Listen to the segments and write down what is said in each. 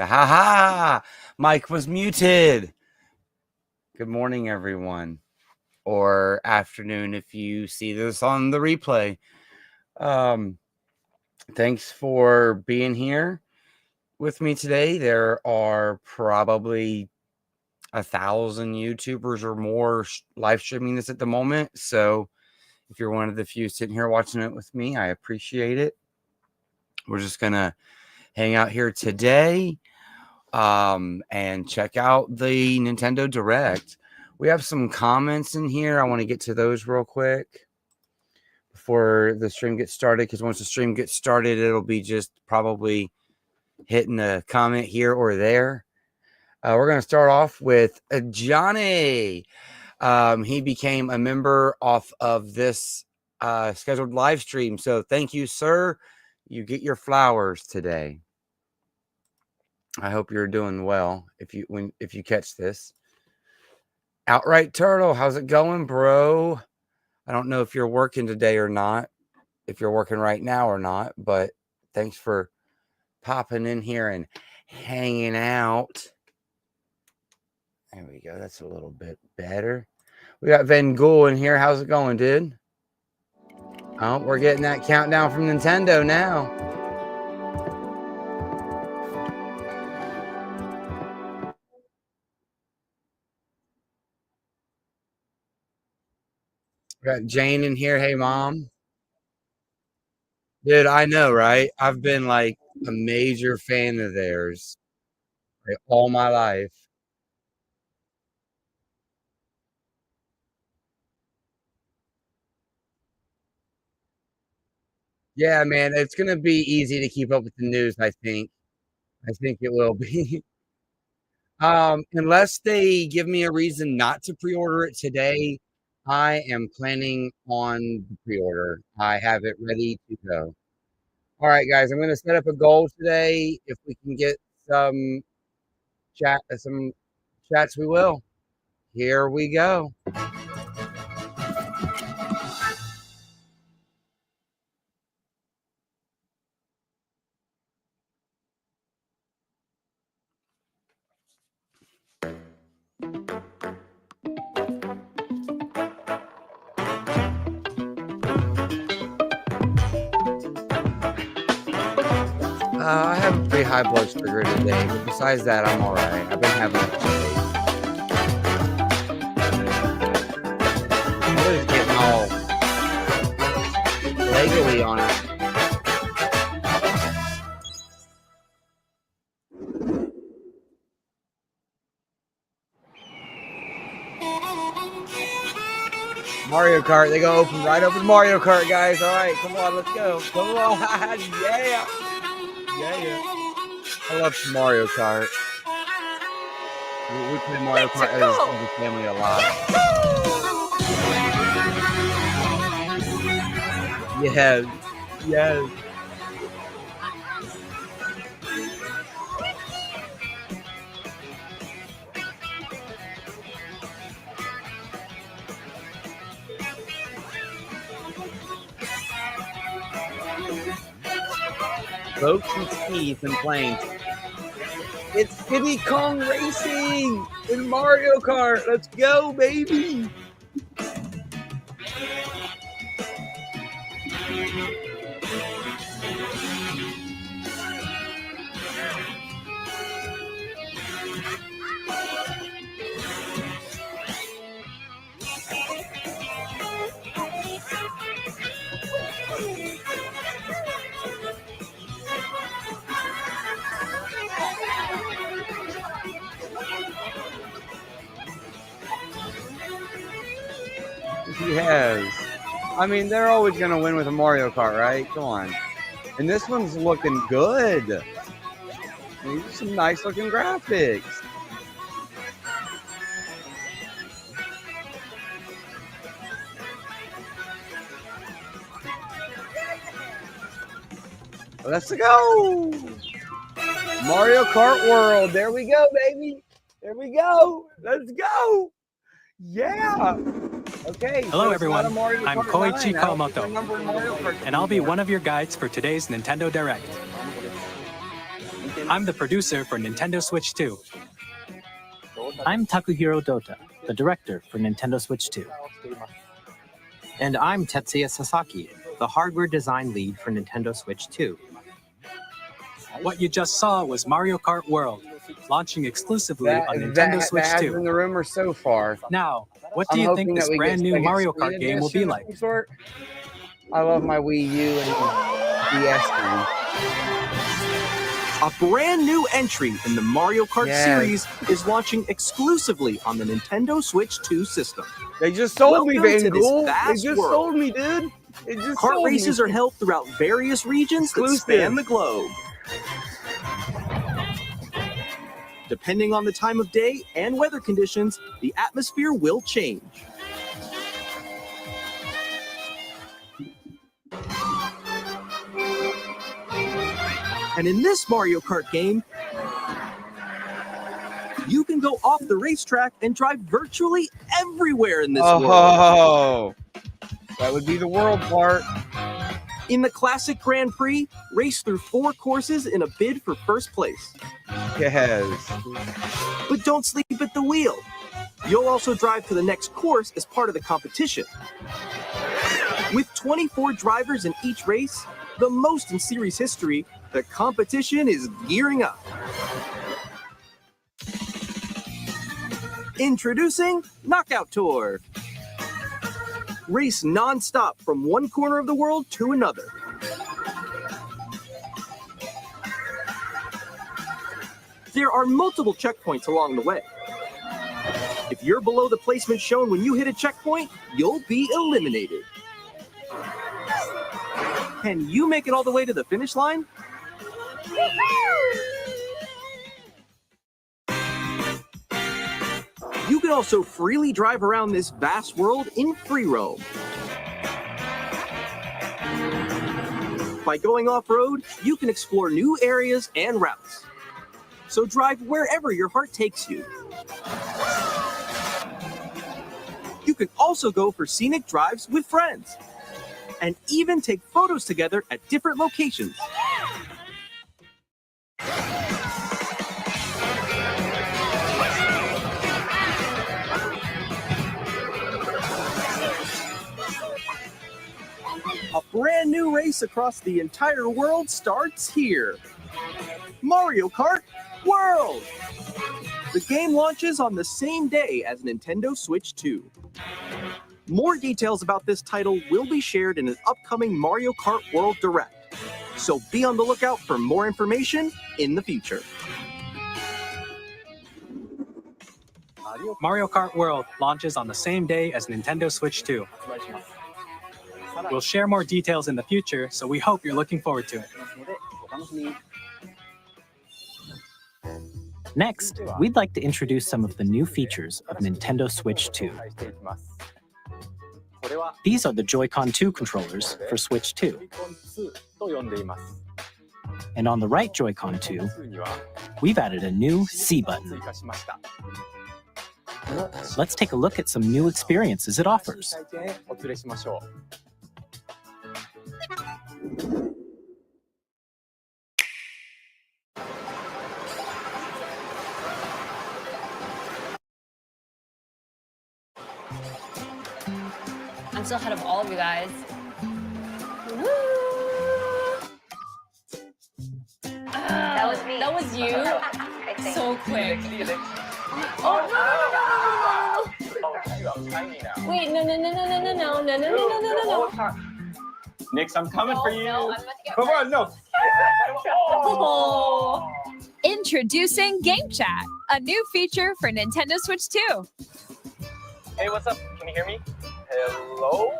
Ha ha! Mike was muted. Good morning, everyone, or afternoon if you see this on the replay. Thanks for being here with me today. There are probably 1,000 YouTubers or more live streaming this at the moment. So if you're one of the few sitting here watching it with me, I appreciate it. We're just gonna hang out here today and check out the Nintendo Direct. We have some comments in here. I want to get to those real quick before the stream gets started, because once the stream gets started, it'll be just probably hitting a comment here or there. We're going to start off with Johnny. He became a member off of this scheduled live stream. So thank you, sir. You get your flowers today. I hope you're doing well if you catch this. Outright Turtle, how's it going, bro? I don't know if you're working today or not, if you're working right now or not, but thanks for popping in here and hanging out. There we go. That's a little bit better. We got Van Gool in here. How's it going, dude? Oh, we're getting that countdown from Nintendo now. We got Jane in here. Hey, Mom. Dude, I know, right? I've been like a major fan of theirs all my life. Yeah, man, it's gonna be easy to keep up with the news, I think. I think it will be. Unless they give me a reason not to pre-order it today, I am planning on the pre-order. I have it ready to go. All right, guys, I'm gonna set up a goal today. If we can get some chats, we will. Here we go. I have a pretty high blood sugar today, but besides that, I'm all right. I've been having a shake. I'm just getting all legally on it. Mario Kart, they go open right over to Mario Kart, guys. All right, come on, let's go. Come on, yeah. I love Mario Kart. We play Mario Kart as a family a lot. Yes. Folks and Steve and Planes. It's Diddy Kong Racing in Mario Kart. Let's go, baby. He has. I mean, they're always going to win with a Mario Kart, right? Come on. And this one's looking good. These are some nice looking graphics. Let's go. Mario Kart World. There we go, baby. There we go. Let's go. Yeah. Okay. Hello, everyone. I'm Koichi Kawamoto, and I'll be one of your guides for today's Nintendo Direct. I'm the producer for Nintendo Switch 2. I'm Takuhiro Dota, the director for Nintendo Switch 2. And I'm Tetsuya Sasaki, the hardware design lead for Nintendo Switch 2. What you just saw was Mario Kart World, launching exclusively on Nintendo Switch that has 2. been the rumor so far. Now, what do I'm you hoping think that this we brand get new second Mario screen Kart game will be edition of like? some sort. I love my Wii U and DS games. A brand new entry in the Mario Kart Yes. series is launching exclusively on the Nintendo Switch 2 system. They just sold me, Welcome to Van this Gool. They vast just world. sold me, dude. It just Kart sold races me. are held throughout various regions that Exclusive. span the globe. Depending on the time of day and weather conditions, the atmosphere will change. And in this Mario Kart game, you can go off the racetrack and drive virtually everywhere in this world. Oh, that would be the world part. In the Classic Grand Prix, race through 4 courses in a bid for first place. Yes. But don't sleep at the wheel. You'll also drive to the next course as part of the competition. With 24 drivers in each race, the most in series history, the competition is gearing up. Introducing Knockout Tour. Race non-stop from one corner of the world to another. There are multiple checkpoints along the way. If you're below the placement shown when you hit a checkpoint, you'll be eliminated. Can you make it all the way to the finish line? You can also freely drive around this vast world in free roam. By going off-road, you can explore new areas and routes. So drive wherever your heart takes you. You can also go for scenic drives with friends, and even take photos together at different locations. A brand new race across the entire world starts here. Mario Kart World! The game launches on the same day as Nintendo Switch 2. More details about this title will be shared in an upcoming Mario Kart World Direct, so be on the lookout for more information in the future. Mario Kart World launches on the same day as Nintendo Switch 2. We'll share more details in the future, so we hope you're looking forward to it. Next, we'd like to introduce some of the new features of Nintendo Switch 2. These are the Joy-Con 2 controllers for Switch 2. And on the right Joy-Con 2, we've added a new C button. Let's take a look at some new experiences it offers. I'm still ahead of all of you guys. Woo! That was me. That was you? I think. So quick. Oh, no! Wait, no. Nix, I'm coming for you. No, I'm about to get Come on, no. Oh. Introducing Game Chat, a new feature for Nintendo Switch 2. Hey, what's up? Can you hear me? Hello?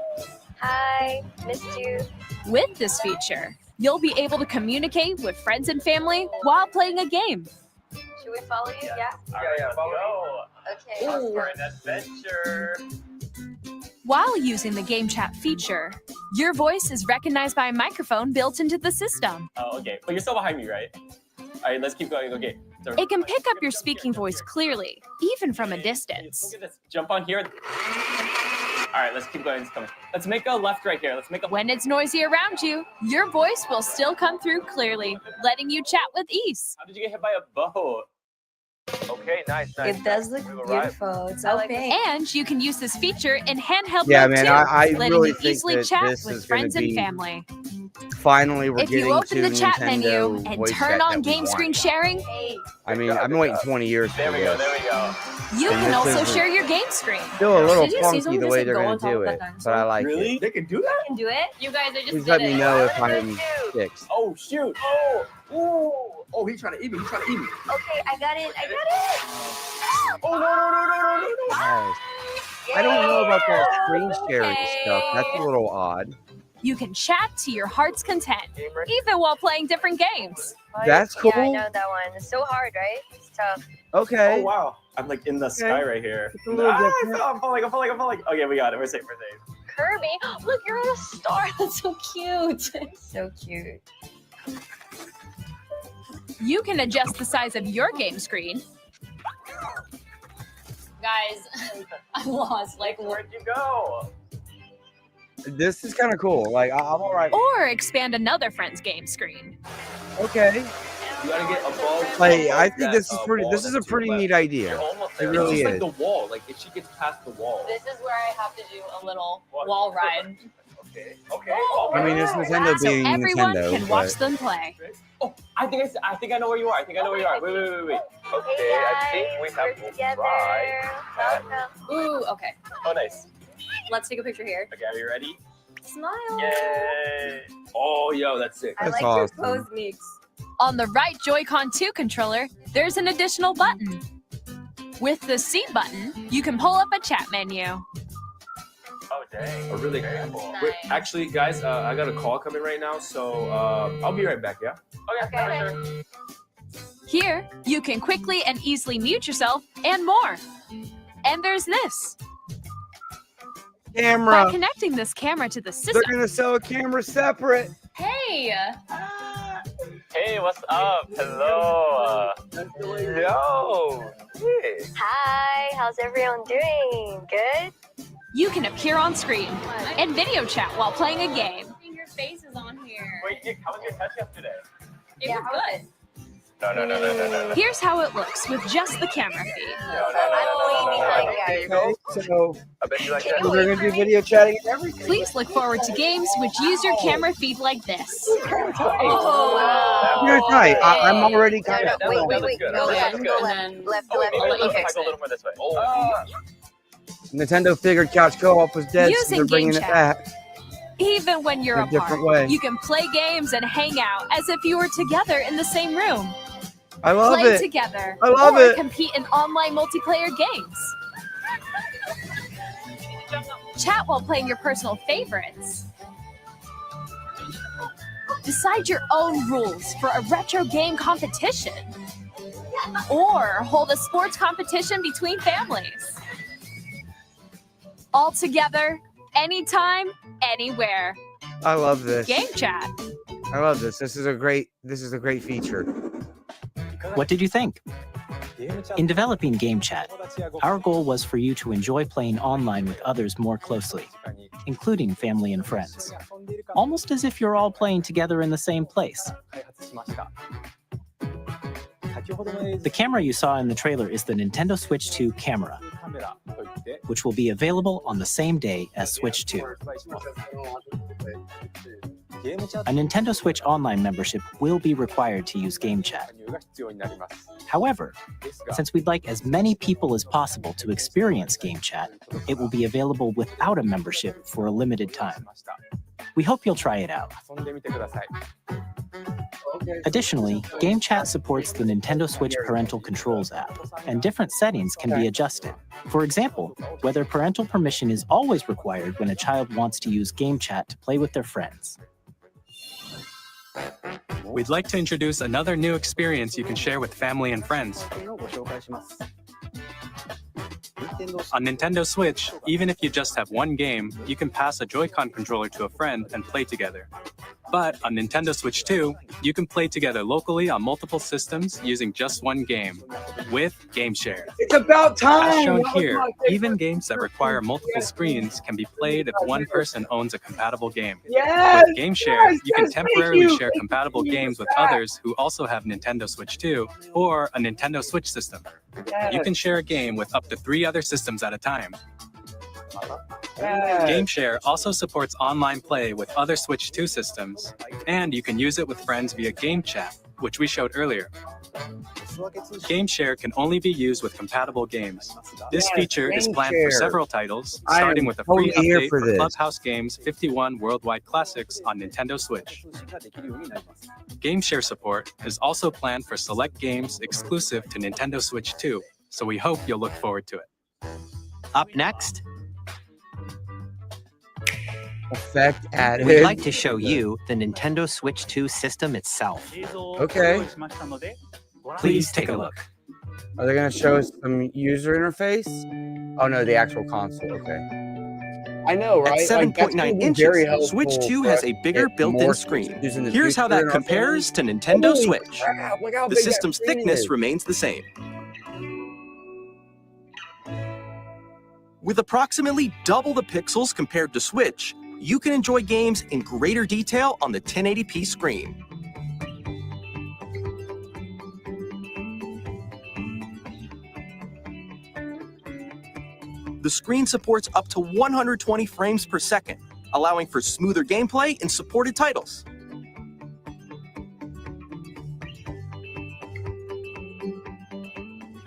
Hi, missed you. With this feature, you'll be able to communicate with friends and family while playing a game. Should we follow you? Yeah? Yeah, follow. Okay. Up for an adventure. While using the Game Chat feature, your voice is recognized by a microphone built into the system. Oh, okay. But you're still behind me, right? All right, let's keep going. Okay. So, It can pick up your speaking voice clearly, even from a distance. Look at this. Jump on here. All right, let's keep going. Let's make a left right here. Let's make a. When it's noisy around you, your voice will still come through clearly, letting you chat with ease. How did you get hit by a boat? Okay, nice. It does look beautiful. It's so pink. And you can use this feature in handheld Yeah, mode man, too, I letting really you think easily that chat this with is gonna friends and be- family. Finally, we're If getting you open to the chat Nintendo menu and voice turn chat on that we game screen want. sharing, Hey, I mean, I've been waiting 20 years for There we go. this. There we go. you And can this also is share your game screen. Still a little Did you see funky someone the just, way like, they're go going on to top do of that it, dinosaur? but I like Really? it. They can do that? can do it. You guys, I just Please did let me it. know Oh, if look at I'm those two. fixed. Oh shoot! Oh, ooh. Oh, he's trying to eat me. He's trying to eat me. Okay, I got it. I got it. Oh no! Nice. I don't know about that screen sharing Okay. stuff. That's a little odd. You can chat to your heart's content, even while playing different games. Oh, That's Yeah, I cool. know that one. It's so hard, right? It's tough. Okay. Oh wow! I'm like in the sky right here. It's a little different. I'm falling. Okay, we got it. We're safe. Kirby, look, you're on a star. That's so cute. So cute. You can adjust the size of your game screen, Guys, I'm lost. Like, Where'd you go? This is kind of cool. Like, I'm all right. or expand another friend's game screen. Okay. You gotta get above. Like, I above think that, this is pretty. wall This is a that's to pretty your neat left. idea. You're almost It there. really it's just is. like the wall. Like if she gets past the wall. this is where I have to do a little What? wall ride. Okay. I mean, it's Nintendo So being everyone Nintendo, can watch but them play. Oh, I think I know where you are. Wait. Okay, Hey I think we guys, have we're to together. try. Welcome. Ooh, okay. Oh, nice. Let's take a picture here. Okay, are you ready? Smile. Yay! Oh, yo, that's sick. I That's like awesome. your pose mix. On the right Joy-Con 2 controller, there's an additional button. With the C button, you can pull up a chat menu. Oh, dang. Oh, really? Very cool. Nice. Wait, actually, guys, I got a call coming right now, so I'll be right back. Yeah. Okay, for sure. Here, you can quickly and easily mute yourself and more. And there's this. By camera. connecting this camera to the They're system, gonna sell a camera separate. Hey. Hey, what's up? Hello. Yo. Hey. Hi, how's everyone doing? Good? you can appear on screen and video chat while playing a game. Your face is on here. Wait, how was your touch up today? It was good. No. Here's how it looks with just the camera feed. I'm way behind you guys. Okay, so I bet you like Can that. you they're wait gonna for do me? video chatting and everything. Please look forward to games which use your camera feed like this. Oh, wow. You're tight. I'm already No, kind no, of. wait. Go Go left, left, go go left. left. Left, Oh, left. maybe let you let's fix go a it. little more this way. Nintendo figured couch co-op was dead, so Using they're bringing game it chat. back. Even when you're In a apart, different way. you can play games and hang out as if you were together in the same room. I love Play it. together I love or it. compete in online multiplayer games. Chat while playing your personal favorites. Decide your own rules for a retro game competition. Or hold a sports competition between families. All together, anytime, anywhere. I love this. Game chat. I love this. This is a great feature. What did you think? In developing Game Chat, our goal was for you to enjoy playing online with others more closely, including family and friends, almost as if you're all playing together in the same place. The camera you saw in the trailer is the Nintendo Switch 2 camera, which will be available on the same day as Switch 2. A Nintendo Switch Online membership will be required to use Game Chat. However, since we'd like as many people as possible to experience Game Chat, it will be available without a membership for a limited time. We hope you'll try it out. Additionally, Game Chat supports the Nintendo Switch Parental Controls app, and different settings can be adjusted. For example, whether parental permission is always required when a child wants to use Game Chat to play with their friends. We'd like to introduce another new experience you can share with family and friends. On Nintendo Switch, even if you just have one game, you can pass a Joy-Con controller to a friend and play together. But on Nintendo Switch 2, you can play together locally on multiple systems using just one game with GameShare. It's about time. As shown here, even games that require multiple screens can be played if one person owns a compatible game. Yes, With GameShare, you can yes, thank temporarily you. share compatible games with others who also have Nintendo Switch 2 or a Nintendo Switch system. You can share a game with up to 3 other systems at a time. GameShare also supports online play with other Switch 2 systems, and you can use it with friends via Game Chat, which we showed earlier. GameShare can only be used with compatible games. This feature is planned for GameShare. several titles, I am starting with a free totally here update for for this. Clubhouse Games 51 Worldwide Classics on Nintendo Switch. GameShare support is also planned for select games exclusive to Nintendo Switch 2, so we hope you'll look forward to it. Up next, Effect added. we'd like to show you the Nintendo Switch 2 system itself. Okay. Please take a look. Are they going to show us some user interface? Oh no, the actual console. Okay. I know, right? At 7.9 inches, Switch 2 has a bigger built-in screen. Here's how that compares to Nintendo Switch. The system's thickness remains the same. With approximately double the pixels compared to Switch, you can enjoy games in greater detail on the 1080p screen. The screen supports up to 120 frames per second, allowing for smoother gameplay in supported titles.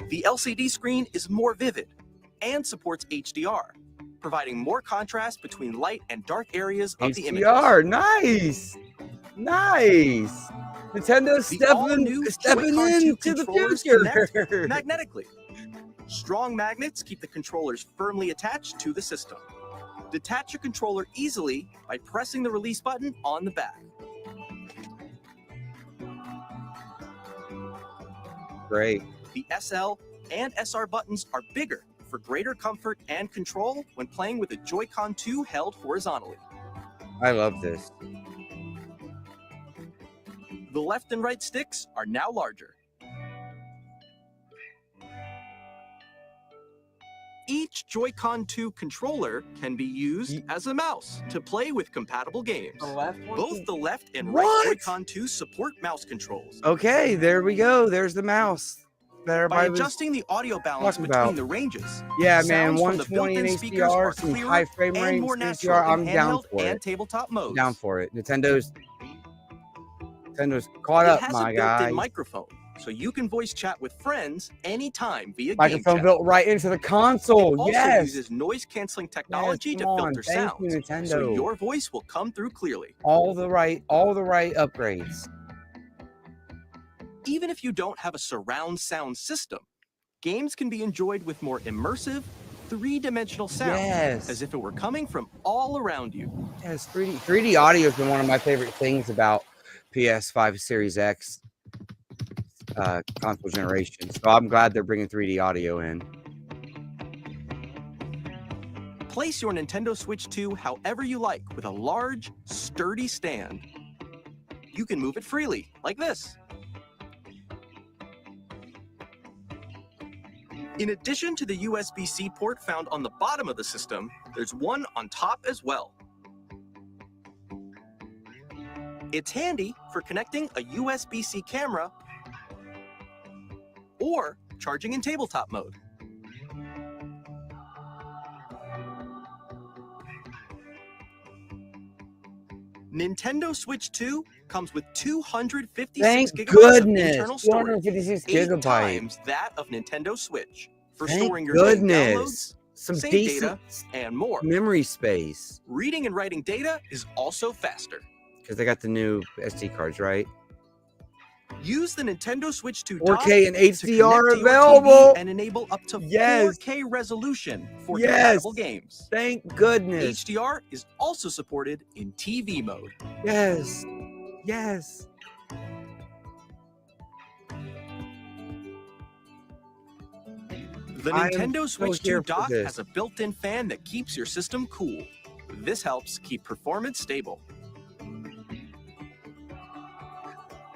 The LCD screen is more vivid and supports HDR, providing more contrast between light and dark areas of the images. HDR, nice, nice. Nintendo's The stepping all-new into the controllers future. connect magnetically. Strong magnets keep the controllers firmly attached to the system. Detach your controller easily by pressing the release button on the back. Great. The SL and SR buttons are bigger for greater comfort and control when playing with a Joy-Con 2 held horizontally. I love this. The left and right sticks are now larger. Each Joy-Con 2 controller can be used as a mouse to play with compatible games. Both the left and right What? Joy-Con 2 support mouse controls. Okay, there we go. There's the mouse that By everybody was. adjusting the audio balance talking between about. the ranges, Yeah, man, sounds from the 120 in built-in speakers are HDR, some clearer high frame and rates more in natural HDR. in I'm down handheld for and it. tabletop modes. Down for it. Nintendo's caught It up, has my a guy. built-in microphone, so you can voice chat with friends anytime via Game Microphone Chat. built right into the console. It also Yes. uses noise-canceling technology Yes, to come on. filter Thank sounds, you, so Nintendo. your voice will come through clearly. All the right upgrades. Even if you don't have a surround sound system, games can be enjoyed with more immersive, three-dimensional sound, Yes. as if it were coming from all around you. Yes, 3D audio has been one of my favorite things about PS5 Series X console generation. So I'm glad they're bringing 3D audio in. Place your Nintendo Switch 2 however you like with a large, sturdy stand. You can move it freely, like this. In addition to the USB-C port found on the bottom of the system, there's one on top as well. It's handy for connecting a USB-C camera or charging in tabletop mode. Nintendo Switch 2 comes with 256 Thank gigabytes goodness. of internal storage, 256 8 gigabytes. times that of Nintendo Switch, for Thank storing your game downloads, goodness. Some save decent data, and more. memory space. Reading and writing data is also faster. Because they got the new SD cards, right? Use the Nintendo Switch 2 dock 4K and to connect HDR to your available. TV and enable up to Yes. 4K resolution for Yes. compatible games. Thank goodness. HDR is also supported in TV mode. Yes. Yes. The I am Nintendo so Switch here 2 for dock this. has a built-in fan that keeps your system cool. This helps keep performance stable.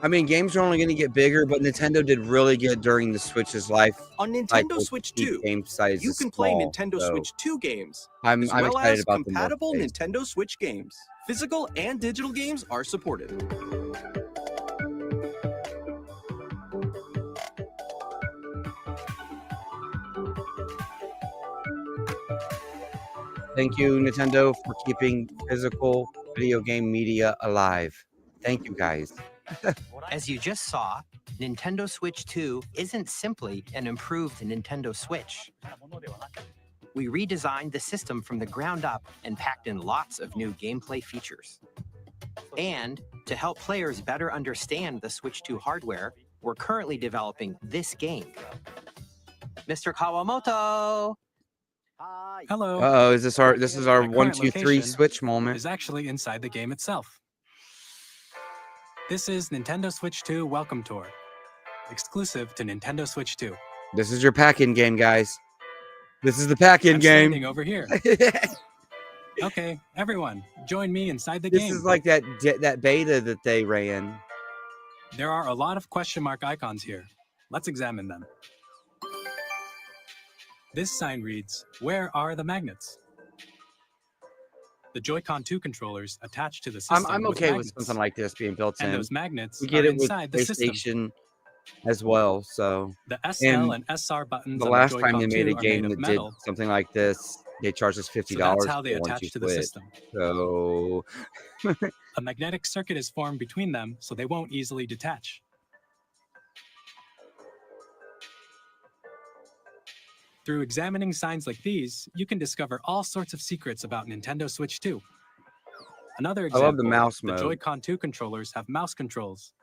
I mean, games are only going to get bigger, but Nintendo did really good during the Switch's life. On Nintendo cycle to Switch keep 2, game sizes you can play small, Nintendo so Switch 2 games, I'm as well excited as about the more compatible space. Nintendo Switch games. Physical and digital games are supported. Thank you, Nintendo, for keeping physical video game media alive. Thank you, guys. As you just saw, Nintendo Switch 2 isn't simply an improved Nintendo Switch. We redesigned the system from the ground up and packed in lots of new gameplay features. And to help players better understand the Switch 2 hardware, we're currently developing this game. Mr. Kawamoto! Hello. Uh-oh, is this our My one, current two, three location Switch moment? is actually inside the game itself. This is Nintendo Switch 2 Welcome Tour, exclusive to Nintendo Switch 2. This is your pack-in game, guys. This is the pack-in I'm game. standing over here. Okay, everyone, join me inside the This game. is like that beta that they ran. There are a lot of question mark icons here. Let's examine them. This sign reads, "Where are the magnets?" The Joy-Con 2 controllers attached to the system I'm okay with magnets. something like this being built And in. those magnets We get are it with inside the system. PlayStation as well. So The SL and SR buttons the on last the time Joy-Con they made 2 a are game made of that did metal, something like this, they charged us $50 so that's how they for once attach you to the switch. system. So A magnetic circuit is formed between them, so they won't easily detach. Through examining signs like these, you can discover all sorts of secrets about Nintendo Switch 2. Another I example, love the mouse the mode. Joy-Con 2 controllers have mouse controls.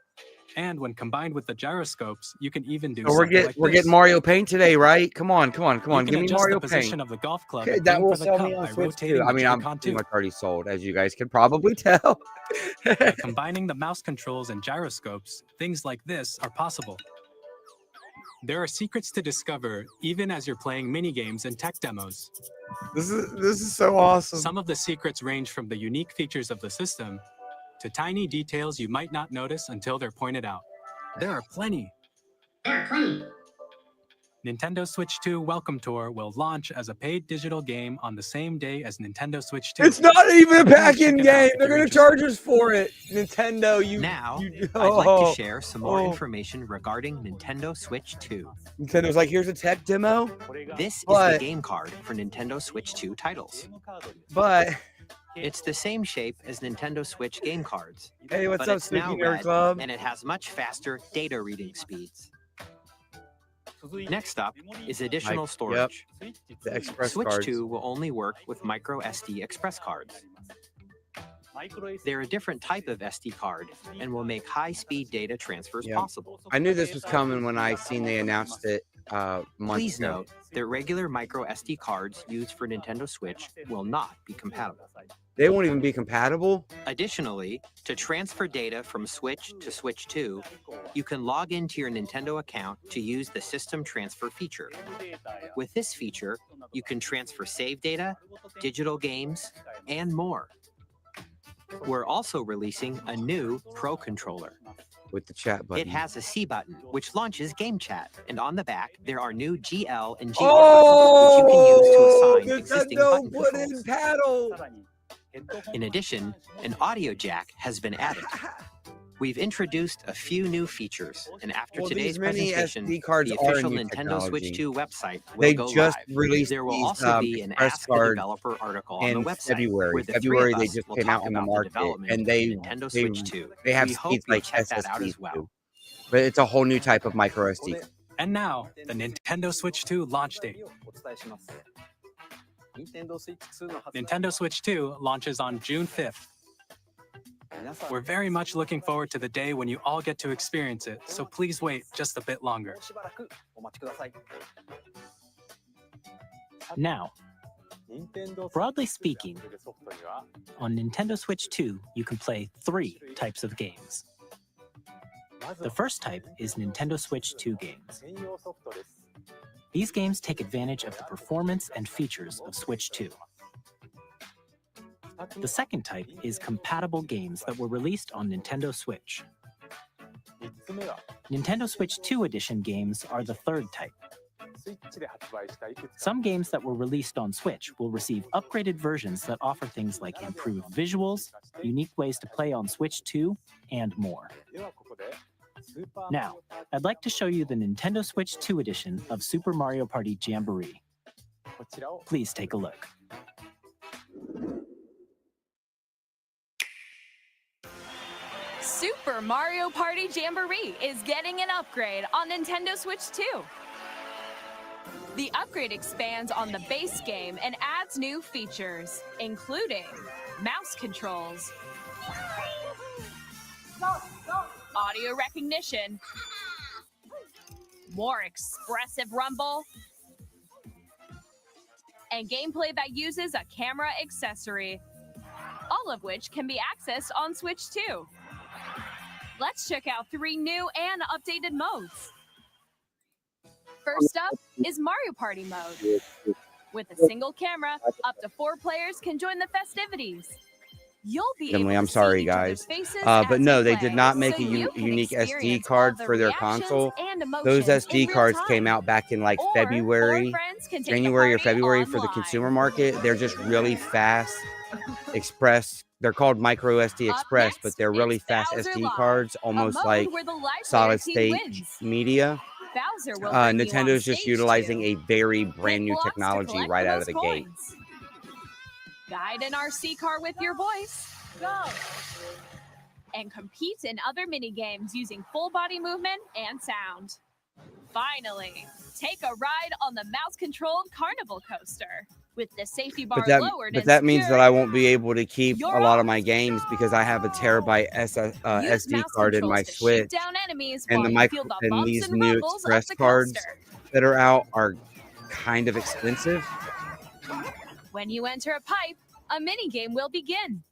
And when combined with the gyroscopes, you can even do So we're something like we're this. getting Mario Paint today, right? Come on. You Give can me adjust Mario the position Paint. of the golf club Okay, and that aim will for the sell cup me on by Switch rotating too. I the mean, I'm Joy-Con pretty 2. much already sold, as you guys can probably tell. By combining the mouse controls and gyroscopes, things like this are possible. There are secrets to discover even as you're playing mini-games and tech demos. This is so awesome. Some of the secrets range from the unique features of the system to tiny details you might not notice until they're pointed out. There are plenty. Nintendo Switch 2 Welcome Tour will launch as a paid digital game on the same day as Nintendo Switch 2. It's not even a Please pack-in check it out game. if They're you're gonna charge us for it. Nintendo, Now, you I'd like to oh, share some more oh. information regarding Nintendo Switch 2. Nintendo's like, here's a tech demo, This is But- the game card for Nintendo Switch 2 titles. but It's the same shape as Nintendo Switch game cards, hey, what's but up, it's now Sneaky Nerd red, Club? and it has much faster data reading speeds. Next up is additional storage. The Express Switch cards. 2 will only work with micro SD express cards. They're a different type of SD card and will make high-speed data transfers Yeah. possible. I knew this was coming when I seen they announced it months Please ago. note that regular micro SD cards used for Nintendo Switch will not be compatible. They won't even be compatible. Additionally, to transfer data from Switch to Switch 2, you can log into your Nintendo account to use the System Transfer feature. With this feature, you can transfer save data, digital games, and more. We're also releasing a new Pro Controller. With the chat button. It has a C button, which launches Game Chat, and on the back, there are new GL and GR Oh, buttons, which you can use to assign existing Nintendo button put controls. in paddle. In addition, an audio jack has been added. We've introduced a few new features, and after Well, today's these mini presentation, SD cards the are official new Nintendo Switch technology. 2 website will They go just live. released There will these, also be an Express Ask a cards Developer article on in the website, February. where the February, three of they us just will came talk out in the about market, development and of they Nintendo Switch 2. they have We hope speeds you'll like check that out SSDs as well. too. But it's a whole new type of micro SD. And now, the Nintendo Switch 2 launch date. Nintendo Switch 2 launches on June 5th. We're very much looking forward to the day when you all get to experience it, so please wait just a bit longer. Now, broadly speaking, on Nintendo Switch 2, you can play 3 types of games. The first type is Nintendo Switch 2 games. These games take advantage of the performance and features of Switch 2. The second type is compatible games that were released on Nintendo Switch. Nintendo Switch 2 Edition games are the third type. Some games that were released on Switch will receive upgraded versions that offer things like improved visuals, unique ways to play on Switch 2, and more. Now, I'd like to show you the Nintendo Switch 2 edition of Super Mario Party Jamboree. Please take a look. Super Mario Party Jamboree is getting an upgrade on Nintendo Switch 2. The upgrade expands on the base game and adds new features, including mouse controls, audio recognition, more expressive rumble, and gameplay that uses a camera accessory, all of which can be accessed on Switch 2. Let's check out 3 new and updated modes. First up is Mario Party mode. With a single camera, up to 4 players can join the festivities. You'll be able I'm to sorry, see each other's guys. faces But as no, you they play, did not make so a you can unique SD experience card all the for their reactions console. and Those emotions in SD real cards time. came out back in like Or 4 February, friends can take the January or party February for the online. consumer market. They're just really fast express. They're called micro SD Up Express, next, but they're really it's fast Bowser SD Live, cards, a almost mode like where the live solid player team state wins. media. Bowser will bring you on Nintendo's just stage utilizing 2. a very Hit brand new blocks to technology collect right the out of most the gate. coins. Guide an RC car with your voice. Go! And compete in other mini-games using full body movement and sound. Finally, take a ride on the mouse-controlled carnival coaster. With the safety bar lowered But and that means that secured, I won't be able to keep you're a lot of off. my games because I have a terabyte Use SD mouse card in my controls to shoot Switch, down enemies and while the you feel the and bumps these and new rumbles of Express the cards coaster. that are out are kind of expensive. When you enter a pipe, a mini game will begin.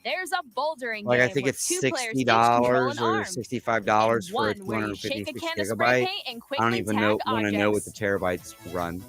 There's a bouldering Like game I think where it's 2 players each control an $60 or arm, $65 and for a one where you shake a 256 can of spray gigabyte. paint and I don't quickly even tag want to know what the objects. terabytes run.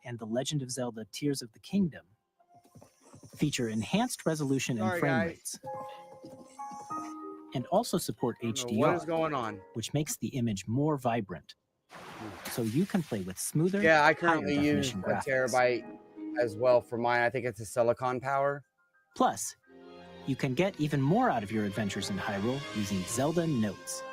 And The Legend of Zelda Tears of the Kingdom feature enhanced resolution and frame rates, and also support What HDR, is going on? which makes the image more vibrant. So you can play with smoother, Yeah, I higher currently use definition a graphics. terabyte as well for mine. I think it's a Silicon Power. Plus, you can get even more out of your adventures in Hyrule using Zelda Notes.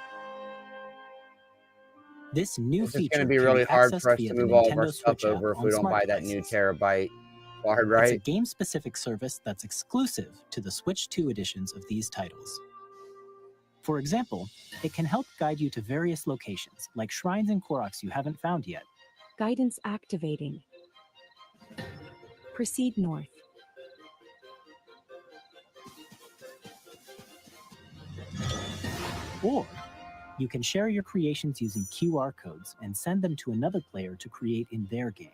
This new It's feature going to be can really hard accessed for us via to the move all of our Nintendo stuff Switch app over if on we don't smart buy that new devices. terabyte card, It's a right? game-specific service that's exclusive to the Switch 2 editions of these titles. For example, it can help guide you to various locations, like shrines and Koroks you haven't found yet. Guidance activating. Proceed north. Or you can share your creations using QR codes and send them to another player to create in their game.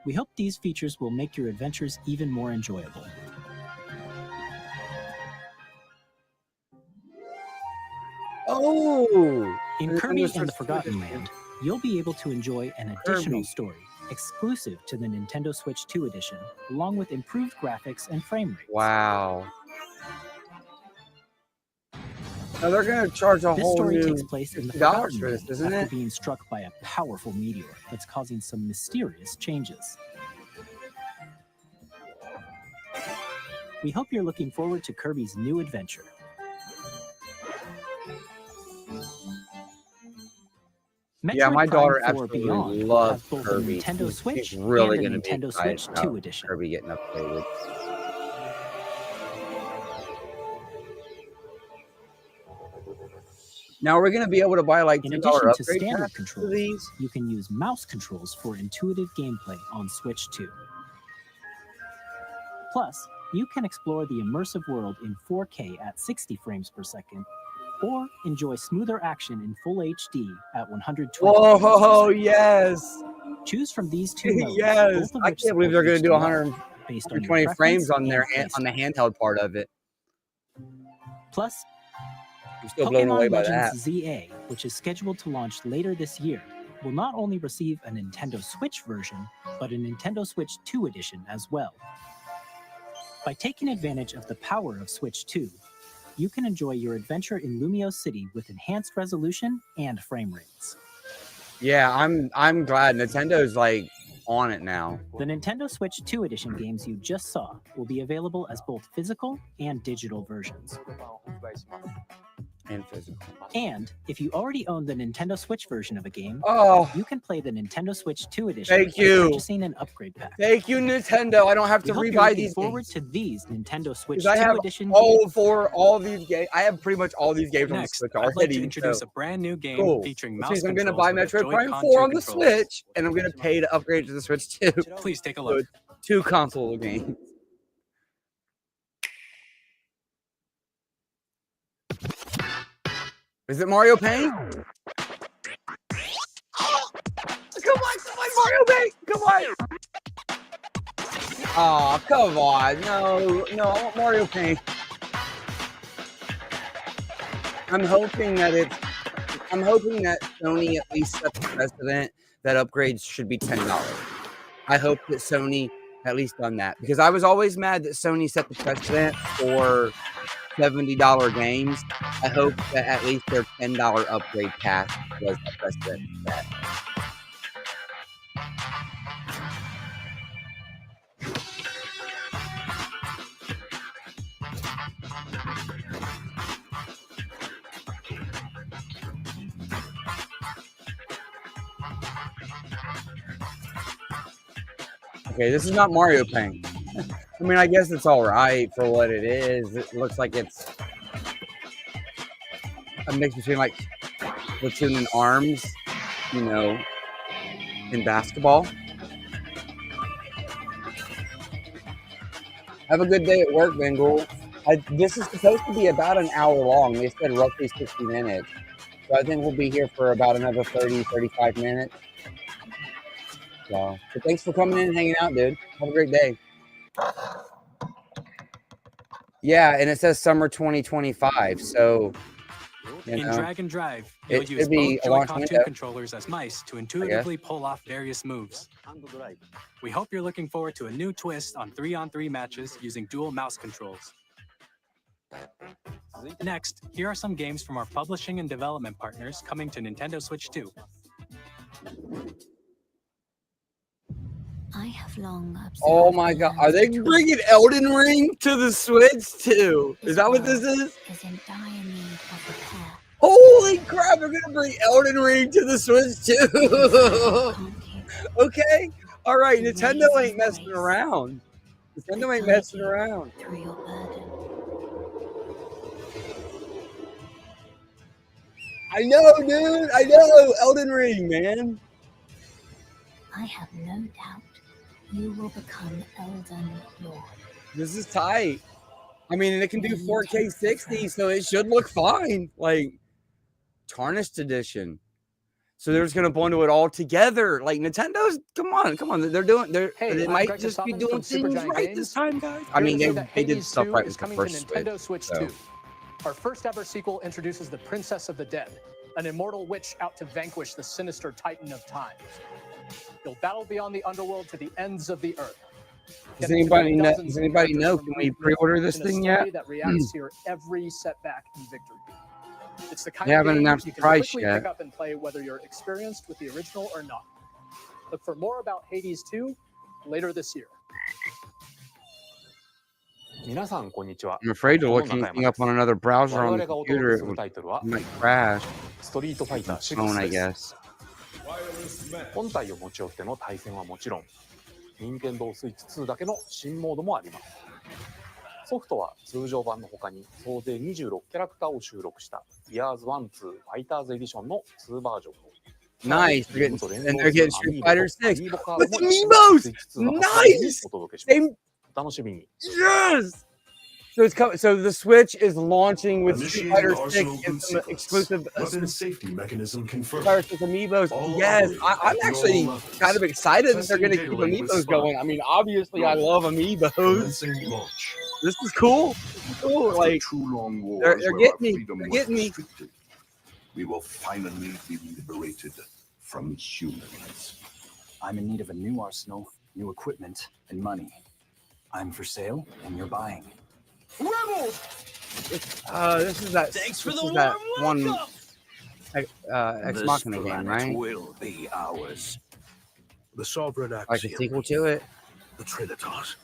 We hope these features will make your adventures even more enjoyable. Oh! In Kirby and the Forgotten Land, you'll be able to enjoy an additional Kirby. story exclusive to the Nintendo Switch 2 edition, along with improved graphics and frame rates. Wow. Now they're going to charge a This whole story new takes place in the $50 Forgotten for this, Land isn't after it? being struck by a powerful meteor that's causing some mysterious changes. We hope you're looking forward to Kirby's new adventure. Yeah, Metroid my Prime daughter 4 absolutely Beyond will loves have both Kirby. a Nintendo She's Switch really and a going to be Nintendo excited Switch about 2 edition. Kirby getting updated. Now we're going to be able to buy like In $10 addition to upgrade standard packs for controls, these. you can use mouse controls for intuitive gameplay on Switch 2. Plus, you can explore the immersive world in 4K at 60 frames per second, or enjoy smoother action in full HD at 120 frames per Whoa, second. yes. Choose from these two modes, Yes. both of I which can't believe they're support going to do HDR, based on your 120 frames preference on their and on the playstyle. handheld part of it. Plus, I'm still blown away Pokemon by Legends that. ZA, which is scheduled to launch later this year, will not only receive a Nintendo Switch version, but a Nintendo Switch 2 edition as well. By taking advantage of the power of Switch 2, you can enjoy your adventure in Lumio City with enhanced resolution and frame rates. Yeah, I'm glad Nintendo's like on it now. The Nintendo Switch 2 edition games you just saw will be available as both physical and digital versions. And physical. And if you already own the Nintendo Switch version of a game, Oh, you can play the Nintendo Switch 2 edition Thank by you. purchasing an upgrade pack. thank you, Nintendo. I don't have We to hope you're rebuy looking these forward games. to these Nintendo Switch 2 Because I have edition games. all these games. I have pretty much all these games on the Next, Switch I'd like already. to introduce so a brand new game cool. featuring Which mouse means I'm going to controls buy with a Metroid Prime Joy-Con 4 2 on the controller. Switch, and I'm going to pay to upgrade to the Switch 2. Please take a So look. it's 2 console games. Is it Mario Paint? Come on, Mario Paint! Come on! Oh, come on. No, I want Mario Paint. I'm hoping that Sony at least sets the precedent that upgrades should be $10. I hope that Sony at least done that, because I was always mad that Sony set the precedent for $70 games. I hope that at least their $10 upgrade pass was the precedent for that. Okay, this is not Mario Paint. I mean, I guess it's all right for what it is. It looks like it's a mix between like Splatoon and ARMS, in basketball. Have a good day at work, Bengal. This is supposed to be about an hour long. They said roughly 60 minutes. So I think we'll be here for about another 30, 35 minutes. So thanks for coming in and hanging out, dude. Have a great day. Yeah, and it says summer 2025. So, In Drag and Drive, it you'll should use be both a long Joy-Con 2 window. controllers as mice to intuitively pull off various moves. We hope you're looking forward to a new twist on 3-on-3 matches using dual mouse controls. Next, here are some games from our publishing and development partners coming to Nintendo Switch 2. I have long observed. Oh my god, are they bringing Elden Ring to the Switch too? Is that what this is? Is in dire need of repair. Holy crap, they're gonna bring Elden Ring to the Switch too. Okay, all right, Nintendo ain't messing around. Nintendo ain't messing around. Through your burden. I know, dude. I know. Elden Ring, man. I have no doubt you will become Elden Lord. This is tight. I mean, it can do 4K 60, so it should look fine. Like, Tarnished Edition. So they're just gonna bundle it all together. Like Nintendo's, come on. They might just be doing things right this time, guys. I mean, they did stuff right with the first Switch. So. Our first ever sequel introduces the Princess of the Dead, an immortal witch out to vanquish the sinister Titan of Time. You'll battle beyond the underworld to the ends of the earth. Does anybody know? Can we pre-order this thing yet? That reacts to your every setback and victory. It's the kind they of haven't game announced you the can price quickly yet. pick up and play whether you're experienced with the original or not. Look for more about Hades 2 later this year. I'm afraid to look anything up on another browser on the computer. It might crash. Phone, I guess. 本体を持ち寄っての対戦はもちろん、任天堂スイッチ2だけの新モードもあります。ソフトは通常版の他に総勢26キャラクターを収録した Years 1-2 Fighters Edition の2バージョン。Nice. And they're getting Street Fighter 6 with Amiibos. Nice. Yes. So it's coming. So the Switch is launching with Street Fighter 6 and some exclusive weapon safety mechanism confirmed. Street Fighter 6 Amiibos. Yes, I'm actually kind of excited that they're going to keep Amiibos going. I mean, obviously, I love Amiibos. This is cool. Cool. Like they're getting me. They're getting me. We will finally be liberated from humans. I'm in need of a new arsenal, new equipment, and money. I'm for sale, and you're buying. Rebels! This is that. Thanks for this the is that warm one. Ex Machina game, right? Will be ours. The Sovereign Like a Axiom, sequel to it. the Trinitas,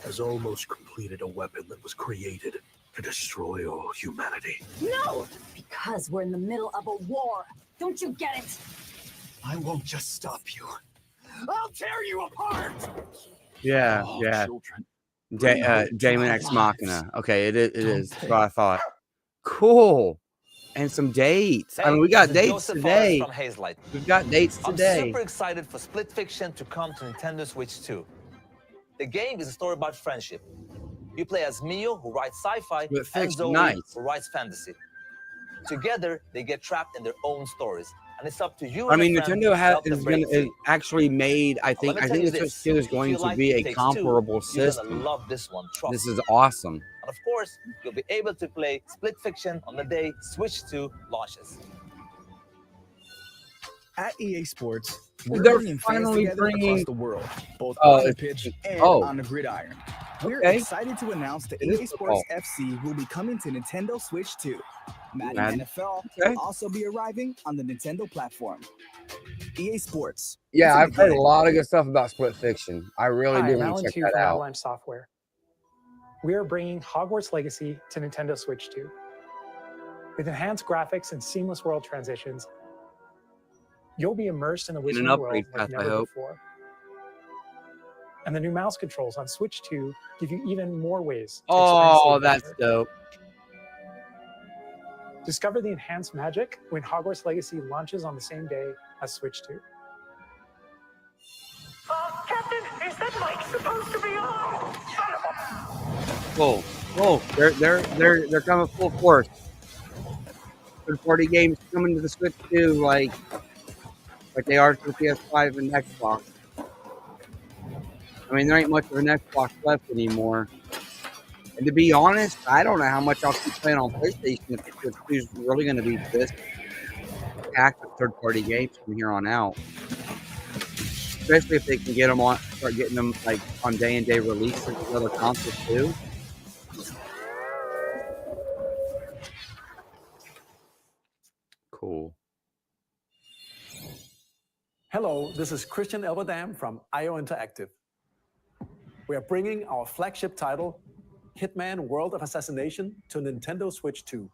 has almost completed a weapon that was created to destroy all humanity. No! Because we're in the middle of a war. Don't you get it? I won't just stop you. I'll tear you apart! Yeah, yeah. Damon Ex Machina. Okay, it is. That's what I thought. Cool. And some dates. I mean, we got dates today. We've got dates today. I'm super excited for Split Fiction to come to Nintendo Switch 2. The game is a story about friendship. You play as Mio, who writes sci-fi, and Zoe, who writes fantasy. Together, they get trapped in their own stories. And it's up to you. I mean, Nintendo is actually made. I think the Switch 2 is going to be a comparable system. Love this one. This is awesome. And of course, you'll be able to play Split Fiction on the day Switch 2 launches. At EA Sports, they're finally bringing the world, both on the pitch and on the gridiron. We're Okay. excited to announce that It is EA football. Sports FC will be coming to Nintendo Switch 2. Madden Madden. NFL Okay. will also be arriving on the Nintendo platform. EA Sports. Yeah, It's in I've the heard a game. lot of good stuff about Split Fiction. I really Hi, do I'm want Alan to check Tu that from out. Avalanche Software. We are bringing Hogwarts Legacy to Nintendo Switch 2. With enhanced graphics and seamless world transitions, you'll be immersed in the And an Wizarding World upgrade like path, I never hope. before. And the new mouse controls on Switch 2 give you even more ways to Oh, experience the that's adventure. dope. Discover the enhanced magic when Hogwarts Legacy launches on the same day as Switch 2. Captain, is that mic supposed to be on? Whoa, whoa! They're coming full force. Third-party games coming to the Switch 2, like they are to the PS5 and Xbox. I mean, there ain't much of an Xbox left anymore. And to be honest, I don't know how much I'll keep playing on PlayStation if the Switch 2 is really going to be this packed with third-party games from here on out. Especially if they can get them on, start getting them like on day-and-day releases with other consoles too. Cool. Hello, this is Christian Elberdam from IO Interactive. We are bringing our flagship title, Hitman World of Assassination, to Nintendo Switch 2.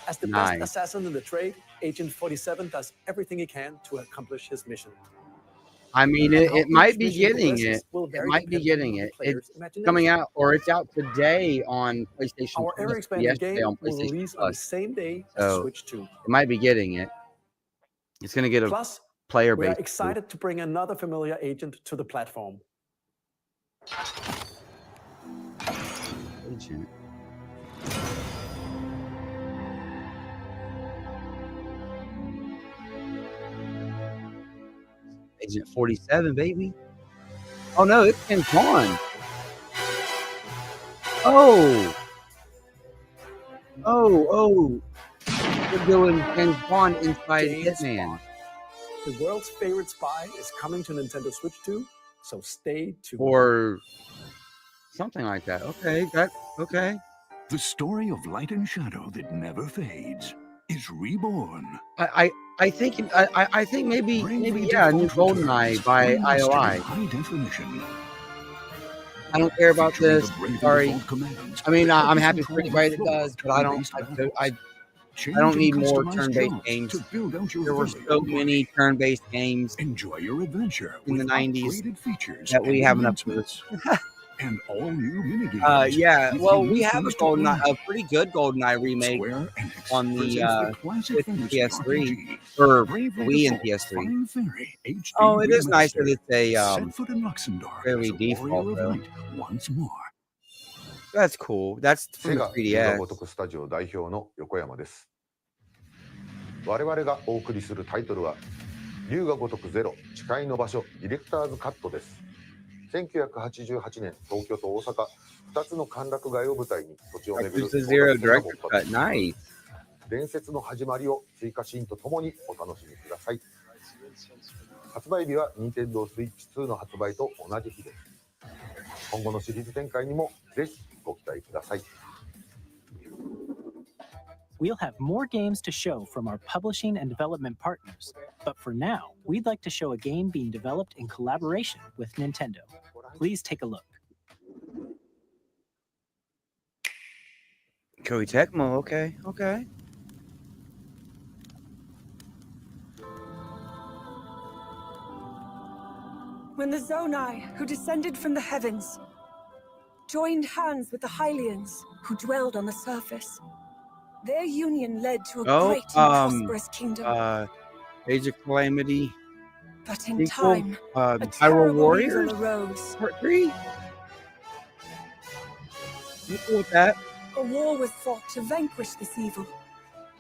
As the best Nice. assassin in the trade, Agent 47 does everything he can to accomplish his mission. I mean, And how it might each be mission getting progresses it. will It vary might be depending getting on the it. player's It's imagination. coming out, or it's out today on PlayStation Our Plus, ever-expanding yesterday game on will PlayStation release on the Plus. same day as So Switch 2. it might be getting it. It's gonna get a Plus, player We are base. excited to bring another familiar agent to the platform. Agent. Agent 47, baby. Oh no, it's been gone. Oh. We're doing James Bond inside James Hitman. Bond. The world's favorite spy is coming to Nintendo Switch 2, so stay tuned. Or something like that. Okay, okay. The story of light and shadow that never fades is reborn. I think maybe yeah, a new GoldenEye by IOI. High definition. I don't care about this. Sorry. I mean, I'm happy for anybody that does, but I don't need more turn-based games. There were so many turn-based games Enjoy your adventure in the 90s that we have enough of this. And all new minigames. Yeah, well, we have a pretty good GoldenEye remake on the PS3 or Wii and PS3. Oh, it is nice that it's a fairly default though. Once more. That's cool. That's from the 3DS. 我々がお送りするタイトルは龍が如くゼロ誓いの場所ディレクターズカットです。1988年東京と大阪2つの歓楽街を舞台に土地を巡る伝説の始まりを追加シーンとともにお楽しみください。発売日は Nintendo Switch 2の発売と同じ日です。今後のシリーズ展開にもぜひご期待ください。We'll have more games to show from our publishing and development partners, but for now, we'd like to show a game being developed in collaboration with Nintendo. Please take a look. Koei Tecmo, okay. When the Zonai, who descended from the heavens, joined hands with the Hylians, who dwelled on the surface, their union led to a great and prosperous kingdom. Age of Calamity. But in time, a Hyrule terrible Warriors evil arose. Part 3. You cool with that? A war was fought to vanquish this evil,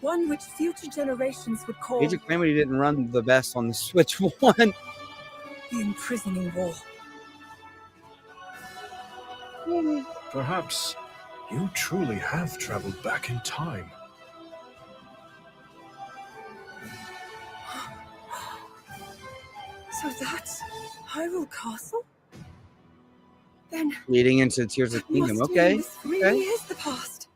one which future generations would call Age of Calamity didn't run the best on the Switch 1. the imprisoning war. Perhaps you truly have traveled back in time. So that's Hyrule Castle? Then Leading into Tears of the Kingdom. must mean Okay. this really is the past.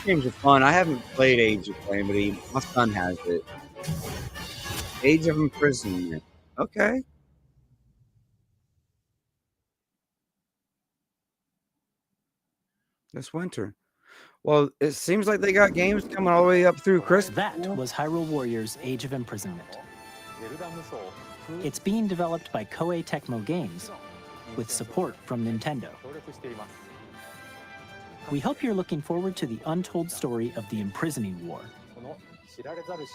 Games are fun. I haven't played Age of Calamity. My son has it. Age of Imprisonment. Okay. This winter. Well, it seems like they got games coming all the way up through Christmas. That was Hyrule Warriors Age of Imprisonment. It's being developed by Koei Tecmo Games with support from Nintendo. We hope you're looking forward to the untold story of the Imprisoning War,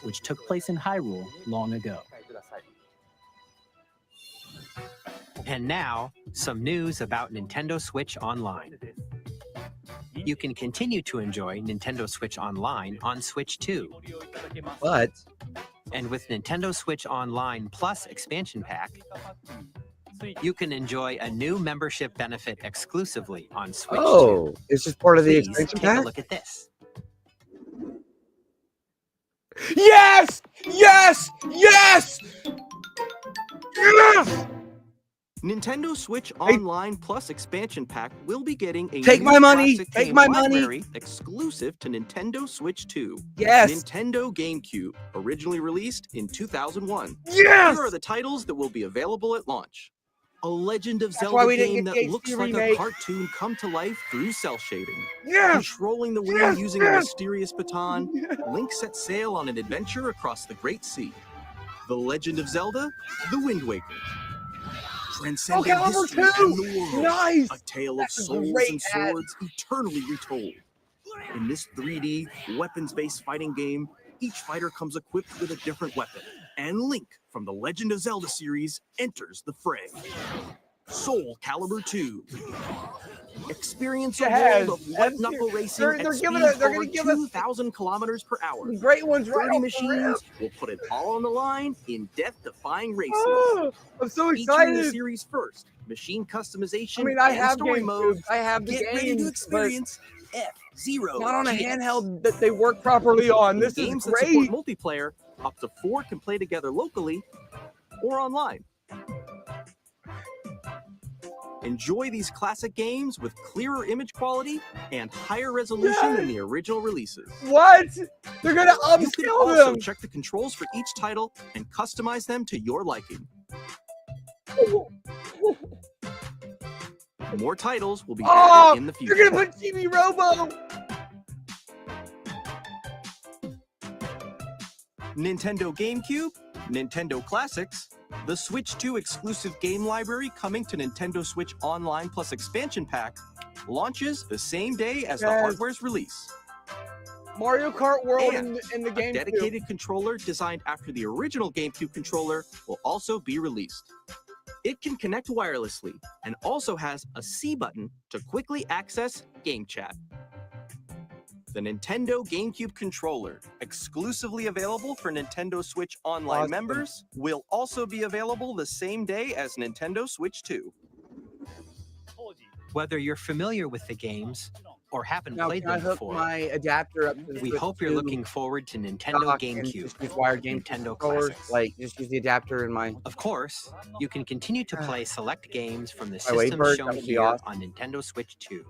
which took place in Hyrule long ago. And now, some news about Nintendo Switch Online. You can continue to enjoy Nintendo Switch Online on Switch 2. But And with Nintendo Switch Online Plus expansion pack, you can enjoy a new membership benefit exclusively on Switch 2. Oh, it's just part of the Please expansion take a pack? look at this. Yes! Yes! Yes! Yes! Nintendo Switch Online Plus Expansion Pack will be getting a Take new my money! classic Take game my money! library exclusive to Nintendo Switch 2. Yes! Nintendo GameCube, originally released in 2001. Yes! Here are the titles that will be available at launch. A Legend of That's why Zelda we didn't game get that the looks HD like a remake. cartoon come to life through cell shading. Yes! Controlling the wind Yes! using a Yes! mysterious baton, Link sets sail on an adventure across the Great Sea. The Legend of Zelda, The Wind Waker. Transcending Caliber history 2! and the world. Nice! A tale of That's a souls great and ad. swords eternally retold. In this 3D, weapons-based fighting game, each fighter comes equipped with a different weapon, and Link from the Legend of Zelda series enters the fray. Soul Calibur 2. Experience a world of white-knuckle racing They're at gonna speeds over give us 2,000 kilometers per hour. great ones right 30 off the machines will put it all on the line in death-defying races. Oh, I'm so Featuring the excited. series first, machine customization I mean, I and have story GameCube. mode. I have the Get ready to games, experience F-Zero. not on a GX. handheld that they work properly on. In This is games that support great. multiplayer, up to 4 can play together locally or online. Enjoy these classic games with clearer image quality and higher resolution than the original releases. What? They're gonna You can upscale also them. check the controls for each title and customize them to your liking. More titles will be Oh, added in the future. you're gonna put Chibi Robo. Nintendo GameCube, Nintendo Classics, the Switch 2 exclusive game library coming to Nintendo Switch Online Plus Expansion Pack launches the same day as the Yes. hardware's release. Mario Kart World And in the a GameCube. dedicated controller designed after the original GameCube controller will also be released. It can connect wirelessly and also has a C button to quickly access Game Chat. The Nintendo GameCube controller, exclusively available for Nintendo Switch Online Awesome. members, will also be available the same day as Nintendo Switch 2. Whether you're familiar with the games or haven't Now, played can I them hook before, my adapter up to the we Switch hope you're 2 looking forward to Nintendo dock and GameCube, just use wired GameCube Nintendo controllers? Classics. Like, just use the adapter in my. Of course, you can continue to play select games from the My Wave systems Bird, shown that would be here awesome. on Nintendo Switch 2.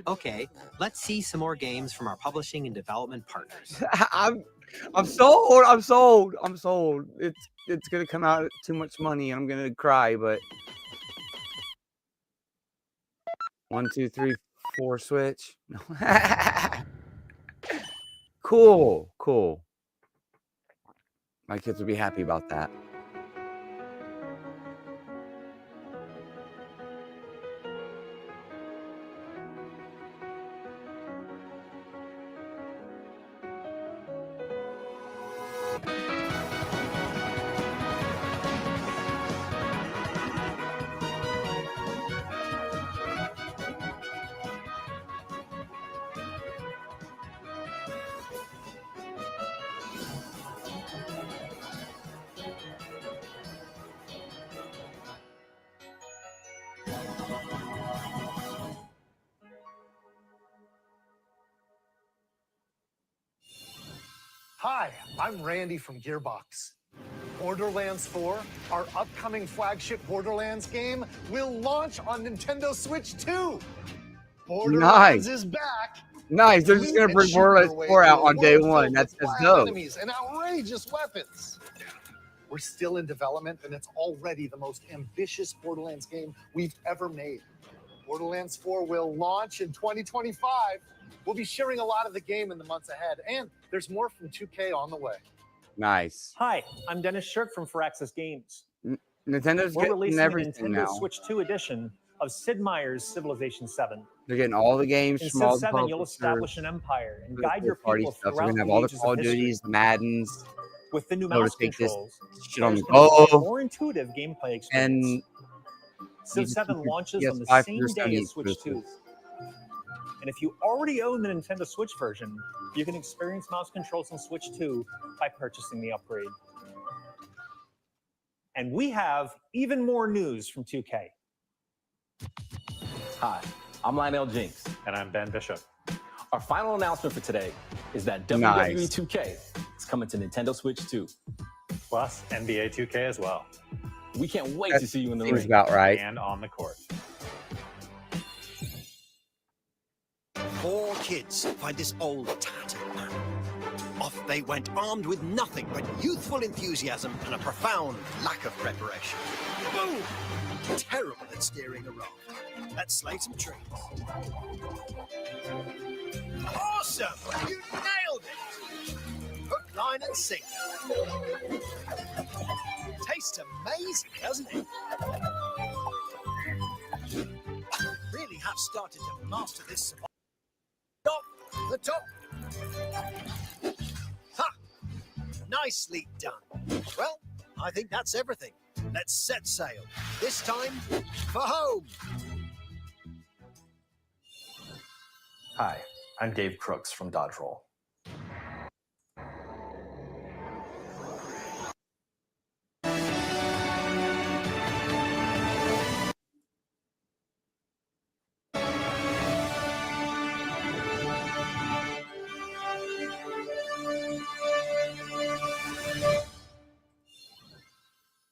Okay, let's see some more games from our publishing and development partners. I'm sold. I'm sold. I'm sold. It's gonna come out at too much money. I'm gonna cry. But 1, 2, 3, 4 Switch. No. Cool. Cool. My kids will be happy about that. Hi, I'm Randy from Gearbox. Borderlands 4, our upcoming flagship Borderlands game, will launch on Nintendo Switch 2. Borderlands is back. Nice. They're just gonna bring Borderlands 4 out on day one. That's dope. Enemies and outrageous weapons. We're still in development, and it's already the most ambitious Borderlands game we've ever made. Borderlands 4 will launch in 2025. We'll be sharing a lot of the game in the months ahead, and there's more from 2K on the way. Nice. Hi, I'm Dennis Shirk from Firaxis Games. Nintendo We're getting releasing everything a Nintendo now. Switch 2 edition of Sid Meier's Civilization 7. They're getting all the games In from Civ all the 7, you'll publishers. establish an empire and guide your Party people stuff. They're throughout gonna have the all the ages Call of of history. Duties, Maddens. With the new Be able mouse to take this controls, shit on the players can enjoy a go. more intuitive gameplay experience. And Civ you just 7 keep your launches on the PS5 for same your day Sony as Switch 2. exclusives. And if you already own the Nintendo Switch version, you can experience mouse controls on Switch 2 by purchasing the upgrade. And we have even more news from 2K. Hi, I'm Lionel Jinks. And I'm Ben Bishop. Our final announcement for today is that Nice. WWE 2K is coming to Nintendo Switch 2. Plus NBA 2K as well. We can't wait That to see you in the seems ring about right. And on the court. 4 kids find this old tattered man. Off they went, armed with nothing but youthful enthusiasm and a profound lack of preparation. Boom! Terrible at steering a raft. Let's slay some trees. Awesome! You nailed it! Hook, line, and sinker. Tastes amazing, doesn't it? Really have started to master this. Top, the top. Ha! Nicely done. Well, I think that's everything. Let's set sail. This time for home. Hi, I'm Gabe Crooks from Dodge Roll.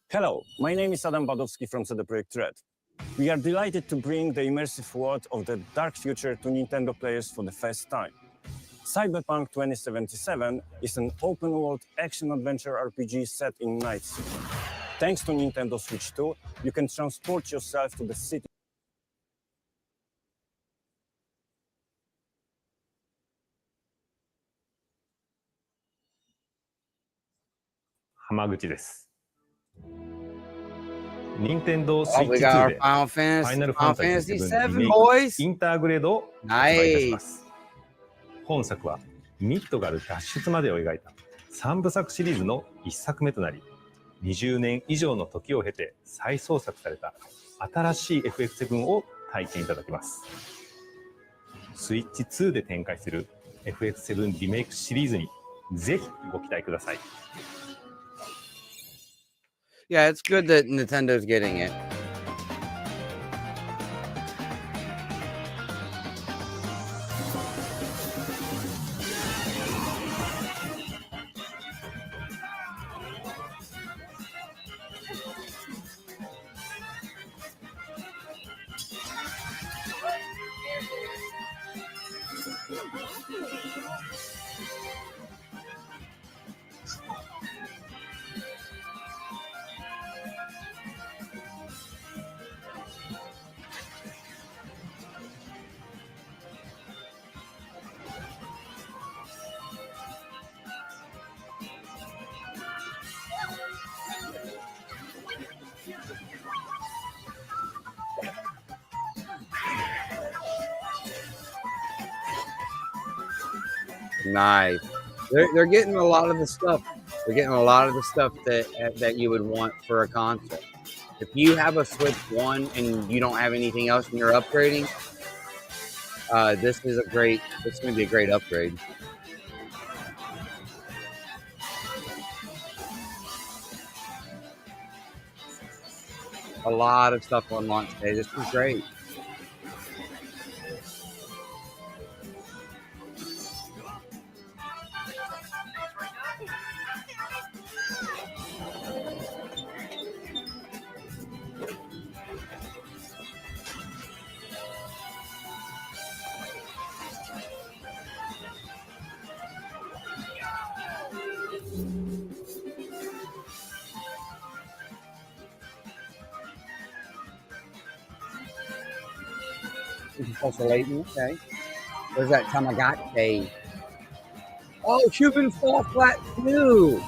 Hello, my name is Adam Badowski from CD Projekt Red. We are delighted to bring the immersive world of the dark future to Nintendo players for the first time. Cyberpunk 2077 is an open-world action-adventure RPG set in Night City. Thanks to Nintendo Switch 2, you can transport yourself to the city. Hamaguchi です。任天堂 Oh, we Switch got 2 our で Final ファイナル Fantasy, ファンタジー Final Fantasy 7 リメ VII, イク boys. インターグレードを発売いたしま Nice. す。本作はミッドガル脱出までを描いた3部作シリーズの1作目となり、20年以上の時を経て再創作された新しい FF7 を体験いただけます。スイッチ2で展開する FF7 リメイクシリーズにぜひご期待ください。Yeah, it's good that Nintendo's getting it. Nice. They're getting a lot of the stuff. They're getting a lot of the stuff that you would want for a console. If you have a Switch 1 and you don't have anything else and you're upgrading, this is going to be a great upgrade. A lot of stuff on launch day. This is great. Professor Layton, okay. Where's that Tamagotchi? Oh, Cuban Fall Flat 2!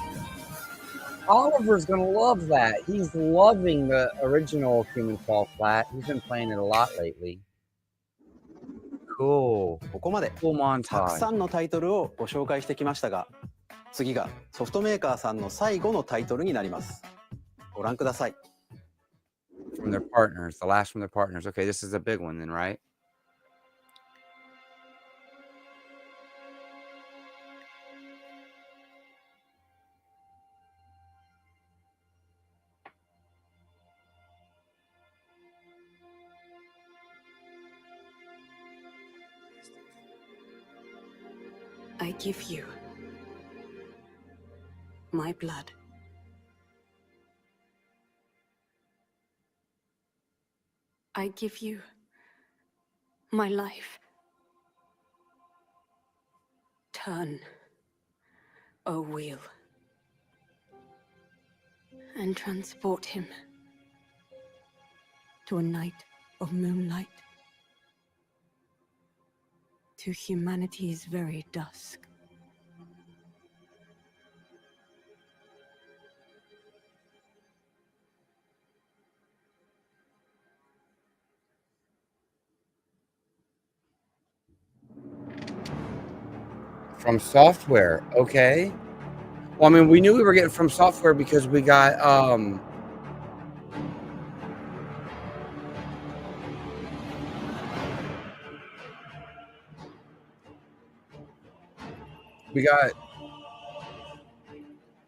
Oliver's gonna love that. He's loving the original Cuban Fall Flat. He's been playing it a lot lately. Cool. ここまで Cool たく montage. さんのタイトルをご紹介してきましたが、次がソフトメーカーさんの最後のタイトルになります。ご覧ください。From their partners. The last from their partners. Okay, this is a big one then, right? I give you my blood. I give you my life. Turn, O wheel, and transport him to a night of moonlight, to humanity's very dusk. From Software, okay. Well, I mean, we knew we were getting From Software because we got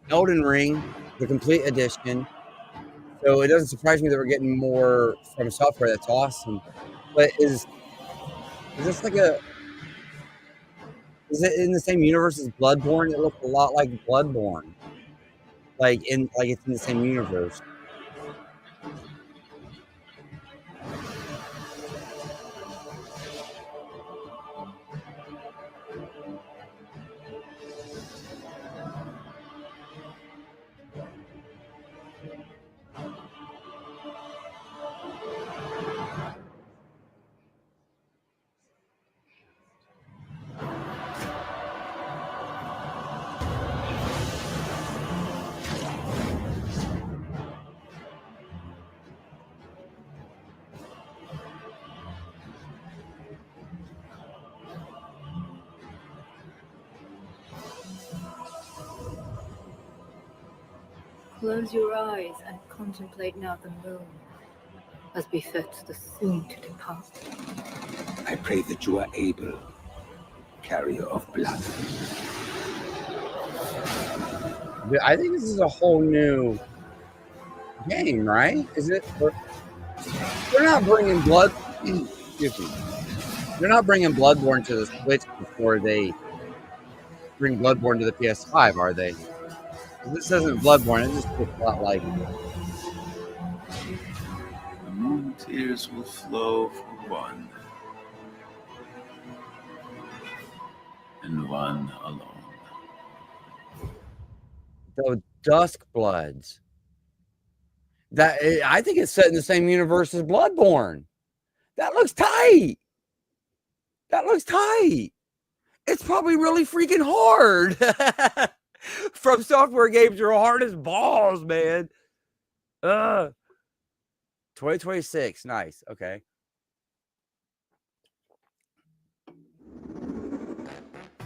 Elden Ring, the complete edition. So it doesn't surprise me that we're getting more From Software. That's awesome. But is this like a... Is it in the same universe as Bloodborne? It looks a lot like Bloodborne. Like it's in the same universe. Close your eyes and contemplate now the moon, as befits the soon to depart. I pray that you are able, carrier of blood. I think this is a whole new game, right? Is it? They're not bringing Blood... Excuse me. They're not bringing Bloodborne to the Switch before they bring Bloodborne to the PS5, are they? This isn't Bloodborne. It just looks a lot like... The moon tears will flow for one, and one alone. The Dusk Bloods. I think it's set in the same universe as Bloodborne. That looks tight. That looks tight. It's probably really freaking hard. From Software games are hard as balls, man. 2026. Nice. Okay.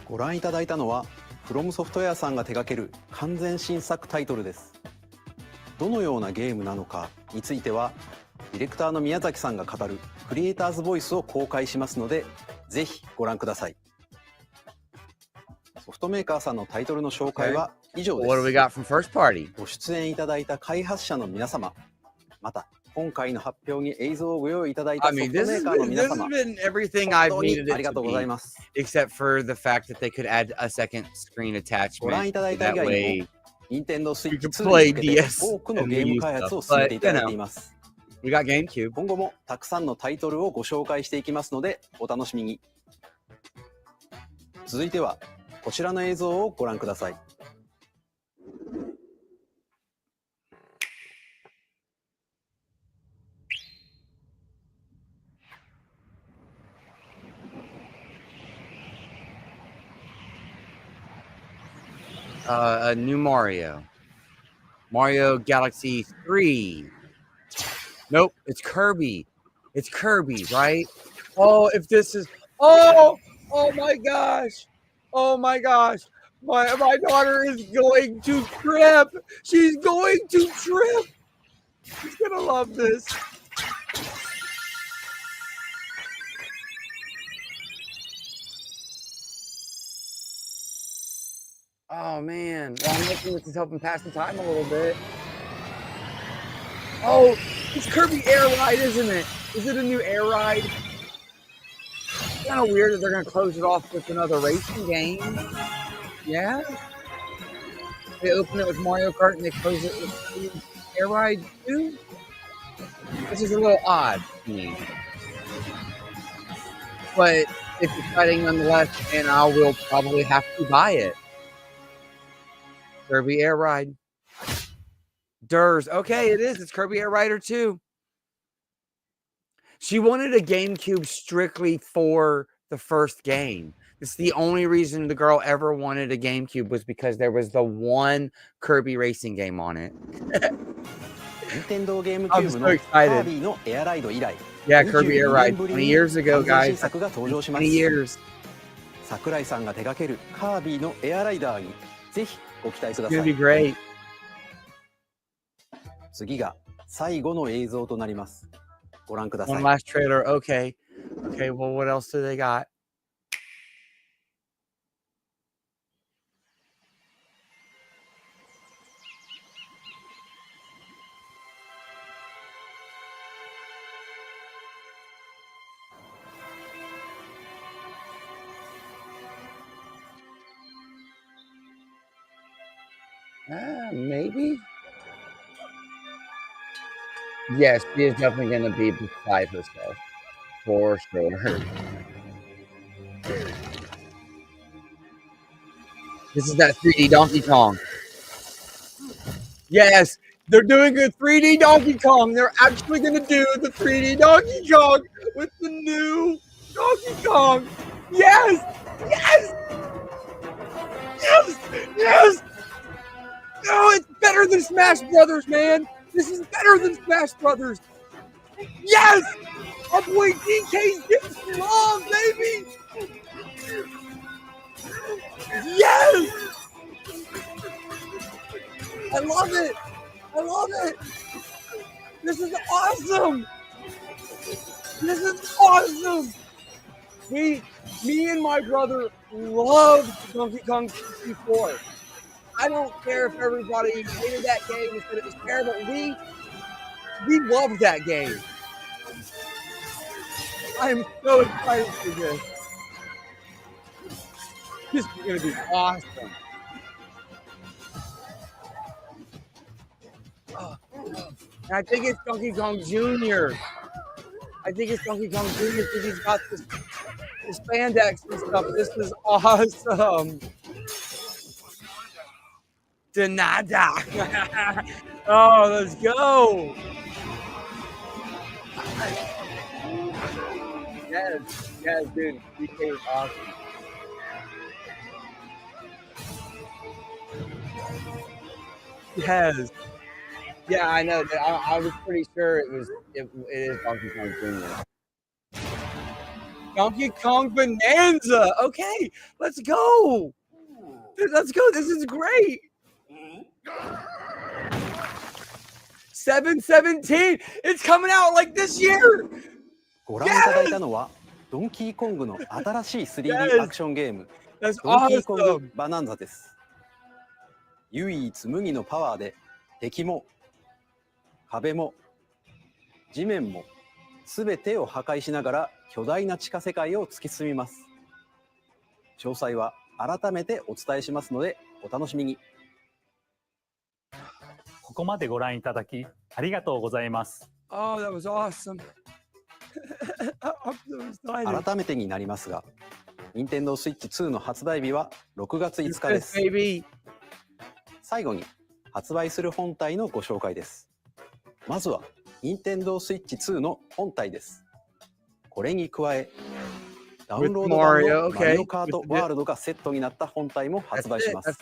ご覧いただいたのは、フロムソフトウェアさんが手掛ける完全新作タイトルです。どのようなゲームなのかについては、ディレクターの宮崎さんが語るクリエイターズボイスを公開しますので、ぜひご覧ください。ソフトメーカーさんのタイトルの紹介は以上です。What do we got from first party? ご出演いただいた開発者の皆様、また今回の発表に映像をご用意いただいたソフトメーカーの皆様、本当にありがとうございます。Except for the fact that they could add a second screen attachment. ご覧いただいた以外にも、任天堂スイッチ2 play に向けて多くのゲーム開発を進めていただいています。We got GameCube. 今後もたくさんのタイトルをご紹介していきますので、お楽しみに。続いてはこちらの映像をご覧ください。A new Mario. Mario Galaxy 3. Nope, it's Kirby. It's Kirby, right? Oh, if this is... Oh my gosh. Oh my gosh. My daughter is going to trip. She's going to trip. She's going to love this. Oh, man. Well, I'm hoping this is helping pass the time a little bit. Oh, it's Kirby Air Ride, isn't it? Is it a new air ride? It's kind of weird that they're going to close it off with another racing game. Yeah? They open it with Mario Kart and they close it with Air Ride too? This is a little odd to me. But it's exciting nonetheless, and I will probably have to buy it. Kirby Air Ride. Durs. Okay, it is. It's Kirby Air Rider 2. She wanted a GameCube strictly for the first game. It's the only reason the girl ever wanted a GameCube was because there was the one Kirby racing game on it. I'm so excited. Yeah, Kirby Air Ride 20 years ago, guys. 20 years. 桜井さんが手掛けるカービィのエアライダーにぜひご期待ください。 It's gonna be great. 次が最後の映像となります。ご覧ください。 One last trailer. Okay. Okay, well, what else do they got? Maybe. Yes, she is definitely going to be beside herself. For sure. This is that 3D Donkey Kong. Yes, they're doing a 3D Donkey Kong. They're actually going to do the 3D Donkey Kong with the new Donkey Kong. Yes! Yes! Yes! Yes! No, it's better than Smash Brothers, man. This is better than Smash Brothers. Yes! Our boy DK's getting some love, baby! Yes! I love it! I love it! This is awesome! This is awesome! Me and my brother loved Donkey Kong 64. I don't care if everybody hated that game and said it was terrible. We loved that game. I am so excited for this. This is going to be awesome. And I think it's Donkey Kong Jr. I think it's Donkey Kong Jr. because he's got this spandex and stuff. This is awesome. Denada. Oh, let's go. Yes, dude. DK is awesome. Yes. Yeah, I know. I was pretty sure it is Donkey Kong Jr. Donkey Kong Bonanza. Okay, let's go. Dude, let's go. This is great. 7/17. It's coming out like this year. ご覧いただいたのはドンキーコングの新しい 3D アクションゲームドンキーコングバナンザです。唯一無二のパワーで敵も壁も地面も全てを破壊しながら巨大な地下世界を突き進みます。詳細は改めてお伝えしますのでお楽しみに。ここまでご覧いただきありがとうございます。Oh, that was awesome.改めてになりますが、Nintendo Switch 2の発売日は6月5日です。最後に発売する本体のご紹介です。まずは Nintendo Switch 2の本体です。これに加え、ダウンロード版のマリオカートワールドがセットになった本体も発売します。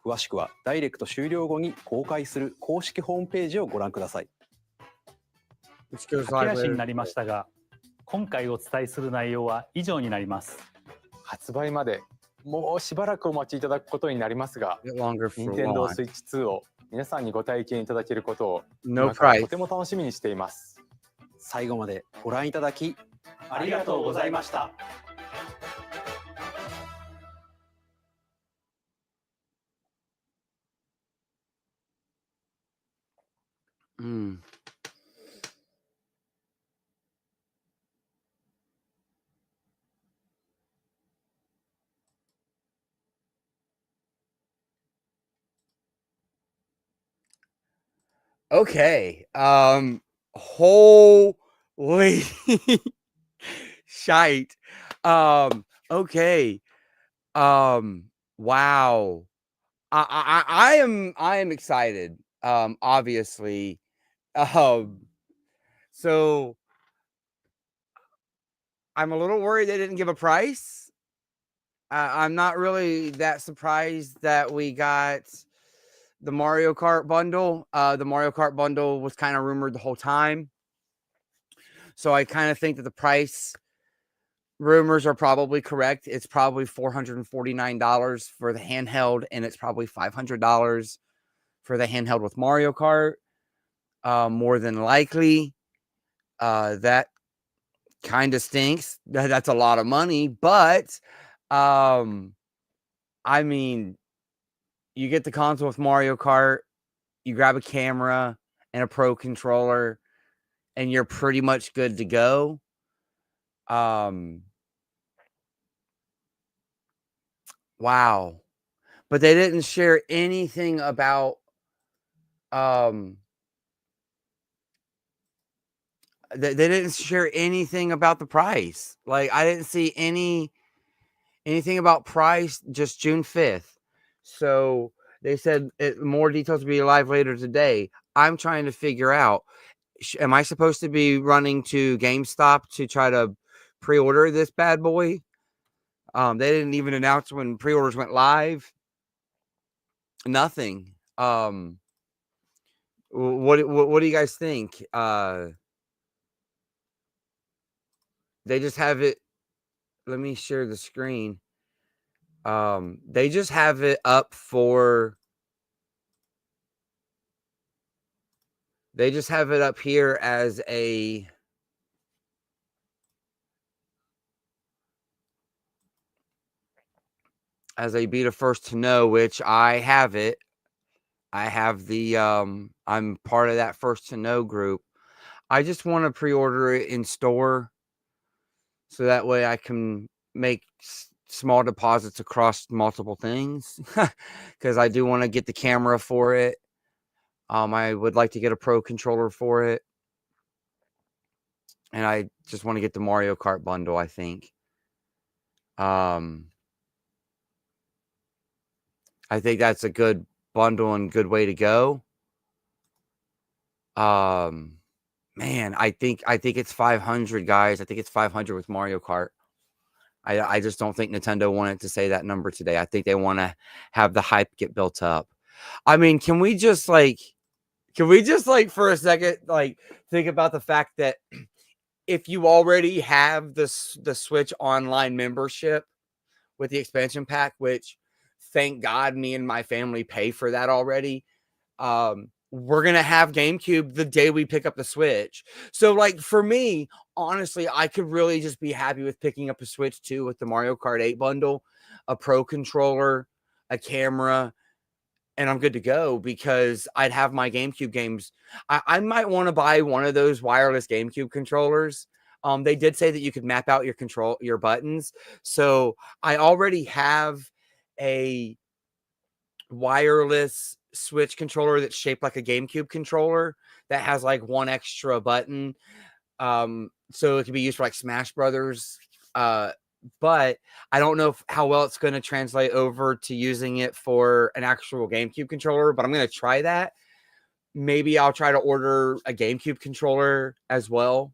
詳しくはダイレクト終了後に公開する公式ホームページをご覧ください。駆け足になりましたが、今回お伝えする内容は以上になります。発売までもうしばらくお待ちいただくことになりますが、Nintendo Switch 2を皆さんにご体験いただけることを今からとても楽しみにしています。最後までご覧いただきありがとうございました。Okay. Holy shite. Okay. Wow. I am excited. Obviously. So I'm a little worried they didn't give a price. I'm not really that surprised that we got the Mario Kart bundle. The Mario Kart bundle was kind of rumored the whole time. So I kind of think that the price rumors are probably correct. It's probably $449 for the handheld, and it's probably $500 for the handheld with Mario Kart. More than likely. That kind of stinks. That's a lot of money, but I mean, you get the console with Mario Kart, you grab a camera and a Pro controller, and you're pretty much good to go. Wow. But they didn't share anything about they didn't share anything about the price. Like, I didn't see anything about price, just June 5th. So they said more details will be live later today. I'm trying to figure out, am I supposed to be running to GameStop to try to pre-order this bad boy? They didn't even announce when pre-orders went live. Nothing. What do you guys think? They just have it. Let me share the screen. They just have it up for. They just have it up here as a. As a beta first to know, which I have it. I have the. I'm part of that first to know group. I just want to pre-order it in store, so that way I can make small deposits across multiple things, because I do want to get the camera for it. I would like to get a Pro controller for it, and I just want to get the Mario Kart bundle, I think. I think that's a good bundle and good way to go. Man, I think it's 500, guys. I think it's 500 with Mario Kart. I just don't think Nintendo wanted to say that number today. I think they want to have the hype get built up. I mean, can we just like for a second, like, think about the fact that if you already have the Switch Online membership with the expansion pack, which thank God me and my family pay for that already, we're going to have GameCube the day we pick up the Switch. So, like, for me, honestly, I could really just be happy with picking up a Switch 2 with the Mario Kart 8 bundle, a Pro controller, a camera, and I'm good to go, because I'd have my GameCube games. I might want to buy one of those wireless GameCube controllers. They did say that you could map out your buttons. So I already have a wireless Switch controller that's shaped like a GameCube controller that has like one extra button. So it can be used for like Smash Brothers. But I don't know how well it's going to translate over to using it for an actual GameCube controller, but I'm going to try that. Maybe I'll try to order a GameCube controller as well.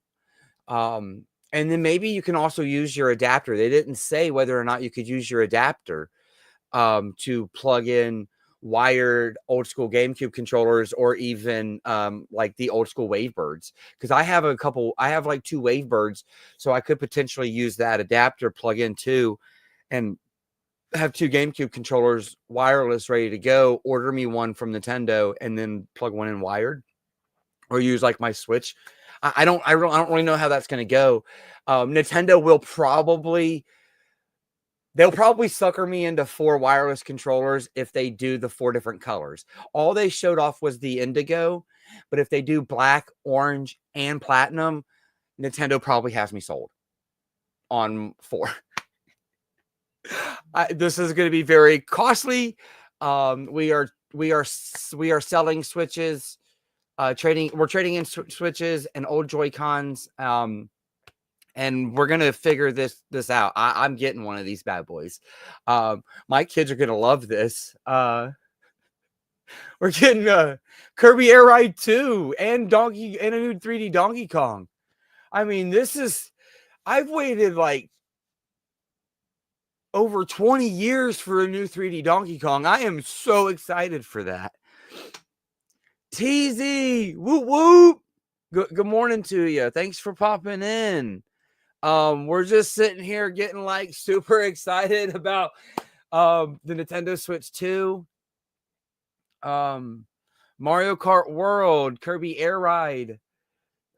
And then maybe you can also use your adapter. They didn't say whether or not you could use your adapter to plug in wired old school GameCube controllers, or even like the old school Wavebirds, because I have like 2 Wavebirds, so I could potentially use that adapter, plug in 2, and have 2 GameCube controllers wireless ready to go. Order me one from Nintendo and then plug one in wired, or use like my Switch. I don't really know how that's going to go. Nintendo will probably. They'll probably sucker me into 4 wireless controllers if they do the 4 different colors. All they showed off was the indigo, but if they do black, orange, and platinum, Nintendo probably has me sold on 4. This is going to be very costly. We are selling Switches We're trading in Switches and old Joy-Cons. And we're gonna figure this out. I'm getting one of these bad boys. My kids are gonna love this. We're getting Kirby Air Ride 2 and a new 3D Donkey Kong. I mean, I've waited like over 20 years for a new 3D Donkey Kong. I am so excited for that. TZ, whoop whoop. Good morning to you. Thanks for popping in. We're just sitting here getting like super excited about the Nintendo Switch 2, Mario Kart World, Kirby Air Ride.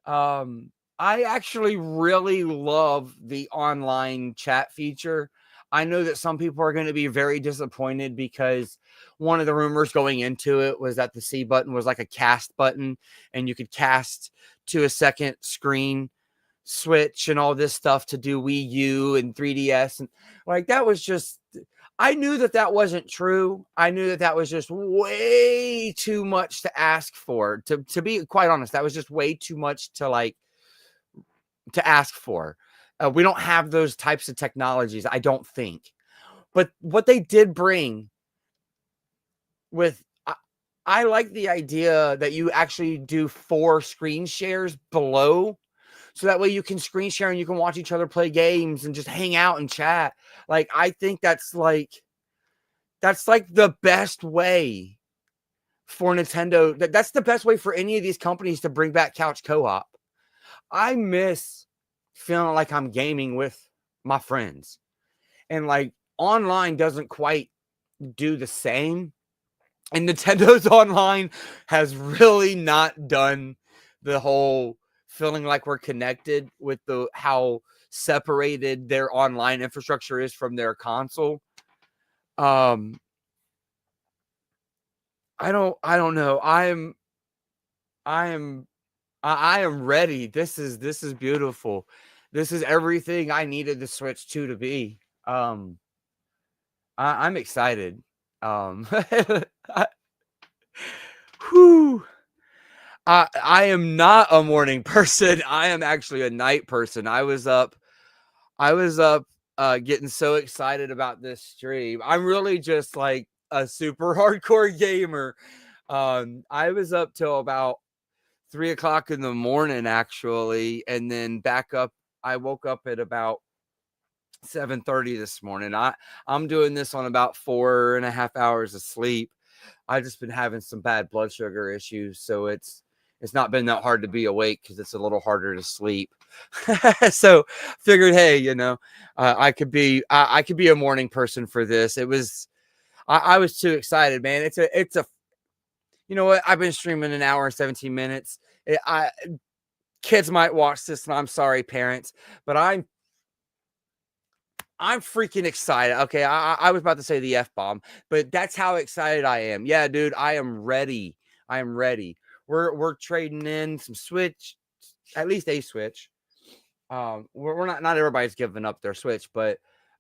I actually really love the online chat feature. I know that some people are going to be very disappointed because one of the rumors going into it was that the C button was like a cast button and you could cast to a second screen Switch and all this stuff to do Wii U and 3DS. And like, that was just, I knew that wasn't true. I knew that was just way too much to ask for. To be quite honest, that was just way too much to ask for. We don't have those types of technologies, I don't think. But what they did bring with, I like the idea that you actually do 4 screen shares below. So that way you can screen share and you can watch each other play games and just hang out and chat. Like, I think that's like the best way for Nintendo. That's the best way for any of these companies to bring back couch co-op. I miss feeling like I'm gaming with my friends, and like online doesn't quite do the same. And Nintendo's online has really not done the whole feeling like we're connected with how separated their online infrastructure is from their console. I don't know. I am ready. This is beautiful. This is everything I needed the Switch 2 to be. I'm excited. Whew. I am not a morning person. I am actually a night person. I was up getting so excited about this stream. I'm really just like a super hardcore gamer. I was up till about 3 o'clock in the morning, actually, and then back up. I woke up at about 7:30 this morning. I'm doing this on about 4.5 hours of sleep. I've just been having some bad blood sugar issues, so it's not been that hard to be awake because it's a little harder to sleep. So figured, hey, I could be a morning person for this. I was too excited, man. It's a you know what? I've been streaming an hour and 17 minutes. Kids might watch this, and I'm sorry, parents, but I'm freaking excited. Okay, I was about to say the F-bomb, but that's how excited I am. Yeah, dude, I am ready. I am ready. We're trading in some Switch, at least a Switch. We're not everybody's giving up their Switch, but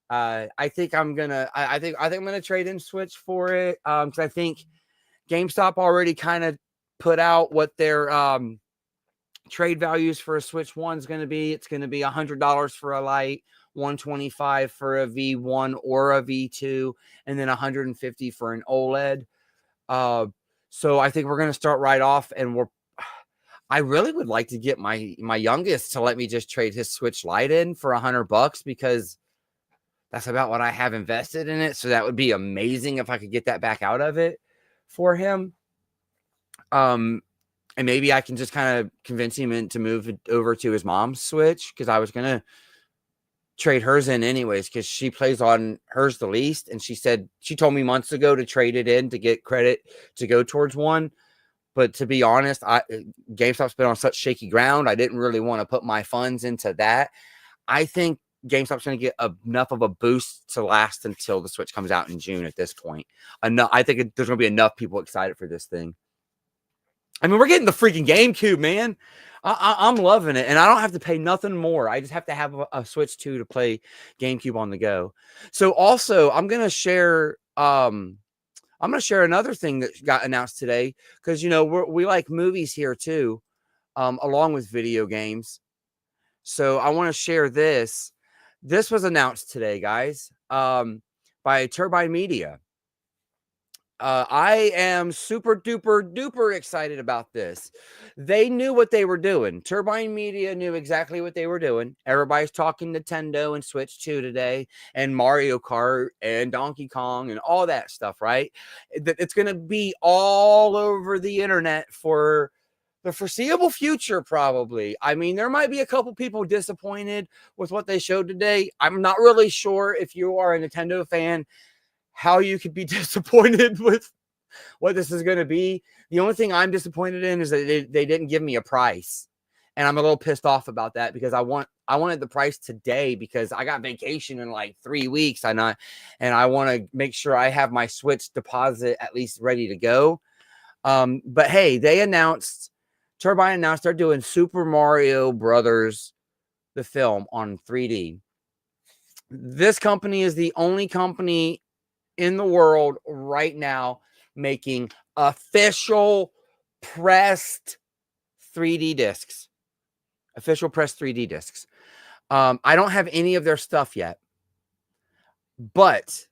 I think I'm gonna trade in Switch for it. Because I think GameStop already kind of put out what their trade values for a Switch 1 is going to be. It's going to be $100 for a Lite, $125 for a V1 or a V2, and then $150 for an OLED. So I think we're going to start right off, and I really would like to get my youngest to let me just trade his Switch Lite in for $100 because that's about what I have invested in it. So that would be amazing if I could get that back out of it for him. And maybe I can just kind of convince him to move it over to his mom's Switch, because I was going to trade hers in anyways, because she plays on hers the least. And she told me months ago to trade it in to get credit to go towards one. But to be honest, GameStop's been on such shaky ground. I didn't really want to put my funds into that. I think GameStop's going to get enough of a boost to last until the Switch comes out in June at this point. I think there's going to be enough people excited for this thing. I mean, we're getting the freaking GameCube, man. I'm loving it, and I don't have to pay nothing more. I just have to have a Switch 2 to play GameCube on the go. So also, I'm going to share a I'm going to share another thing that got announced today because, you know, we like movies here too, along with video games. So I want to share this. This was announced today, guys, by Turbine Media. I am super duper duper excited about this. They knew what they were doing. Turbine Media knew exactly what they were doing. Everybody's talking Nintendo and Switch 2 today, and Mario Kart and Donkey Kong and all that stuff, right? It's going to be all over the internet for the foreseeable future, probably. I mean, there might be a couple people disappointed with what they showed today. I'm not really sure if you are a Nintendo fan how you could be disappointed with what this is going to be. The only thing I'm disappointed in is that they didn't give me a price. And I'm a little pissed off about that because I wanted the price today because I got vacation in like 3 weeks and I want to make sure I have my Switch deposit at least ready to go. But hey, Turbine announced they're doing Super Mario Brothers, the film, on 3D. This company is the only company in the world right now making official pressed 3D discs. Official pressed 3D discs. I don't have any of their stuff yet. But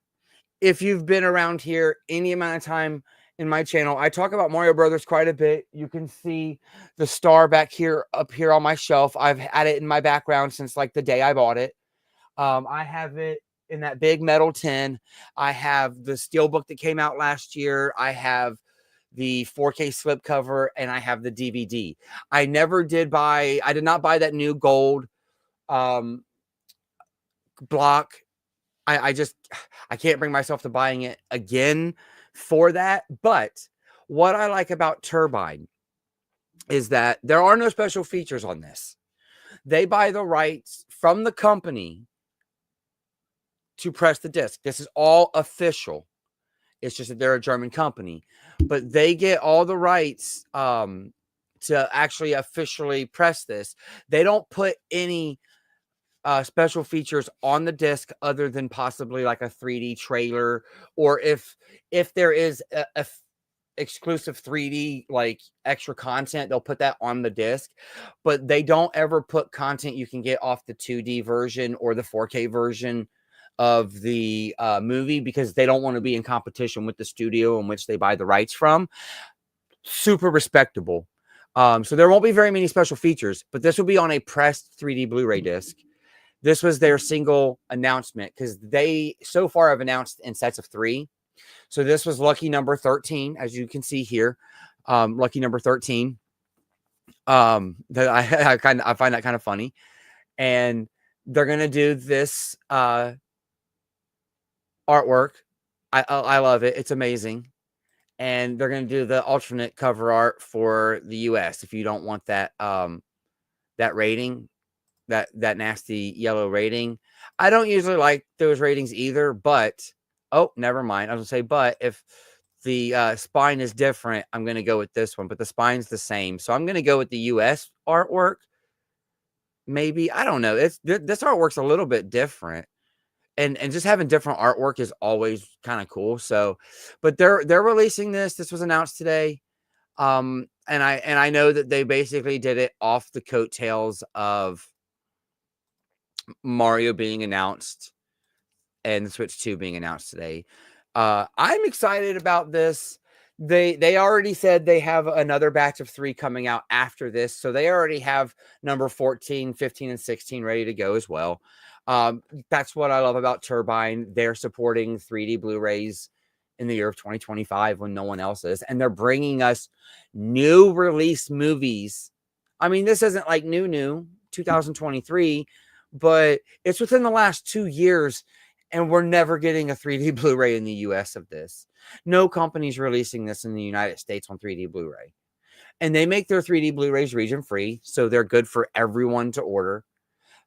if you've been around here any amount of time in my channel, I talk about Mario Brothers quite a bit. You can see the star back here, up here on my shelf. I've had it in my background since like the day I bought it. I have it in that big metal tin. I have the steelbook that came out last year. I have the 4K slipcover, and I have the DVD. I did not buy that new gold block. I can't bring myself to buying it again for that. But what I like about Turbine is that there are no special features on this. They buy the rights from the company to press the disc. This is all official. It's just that they're a German company, but they get all the rights to actually officially press this. They don't put any special features on the disc other than possibly like a 3D trailer, or if there is a exclusive 3D like extra content, they'll put that on the disc, but they don't ever put content you can get off the 2D version or the 4K version of the movie because they don't want to be in competition with the studio in which they buy the rights from. Super respectable. So there won't be very many special features, but this will be on a pressed 3D Blu-ray disc. This was their single announcement because they so far have announced in sets of 3. So this was lucky number 13, as you can see here. Lucky number 13. That I find that kind of funny. And they're gonna do this artwork. I love it. It's amazing. And they're gonna do the alternate cover art for the US if you don't want that that rating. That nasty yellow rating. I don't usually like those ratings either, but oh, never mind. I was gonna say, but if the spine is different, I'm gonna go with this one, but the spine's the same. So I'm gonna go with the US artwork. Maybe, I don't know. This artwork's a little bit different. And just having different artwork is always kind of cool. So, but they're releasing this. This was announced today. And I know that they basically did it off the coattails of Mario being announced and the Switch 2 being announced today. I'm excited about this. They already said they have another batch of 3 coming out after this. So they already have number 14, 15, and 16 ready to go as well. That's what I love about Turbine. They're supporting 3D Blu-rays in the year of 2025 when no one else is. And they're bringing us new release movies. I mean, this isn't like new 2023, but it's within the last 2 years, and we're never getting a 3D Blu-ray in the US of this. No company's releasing this in the United States on 3D Blu-ray. And they make their 3D Blu-rays region-free, so they're good for everyone to order.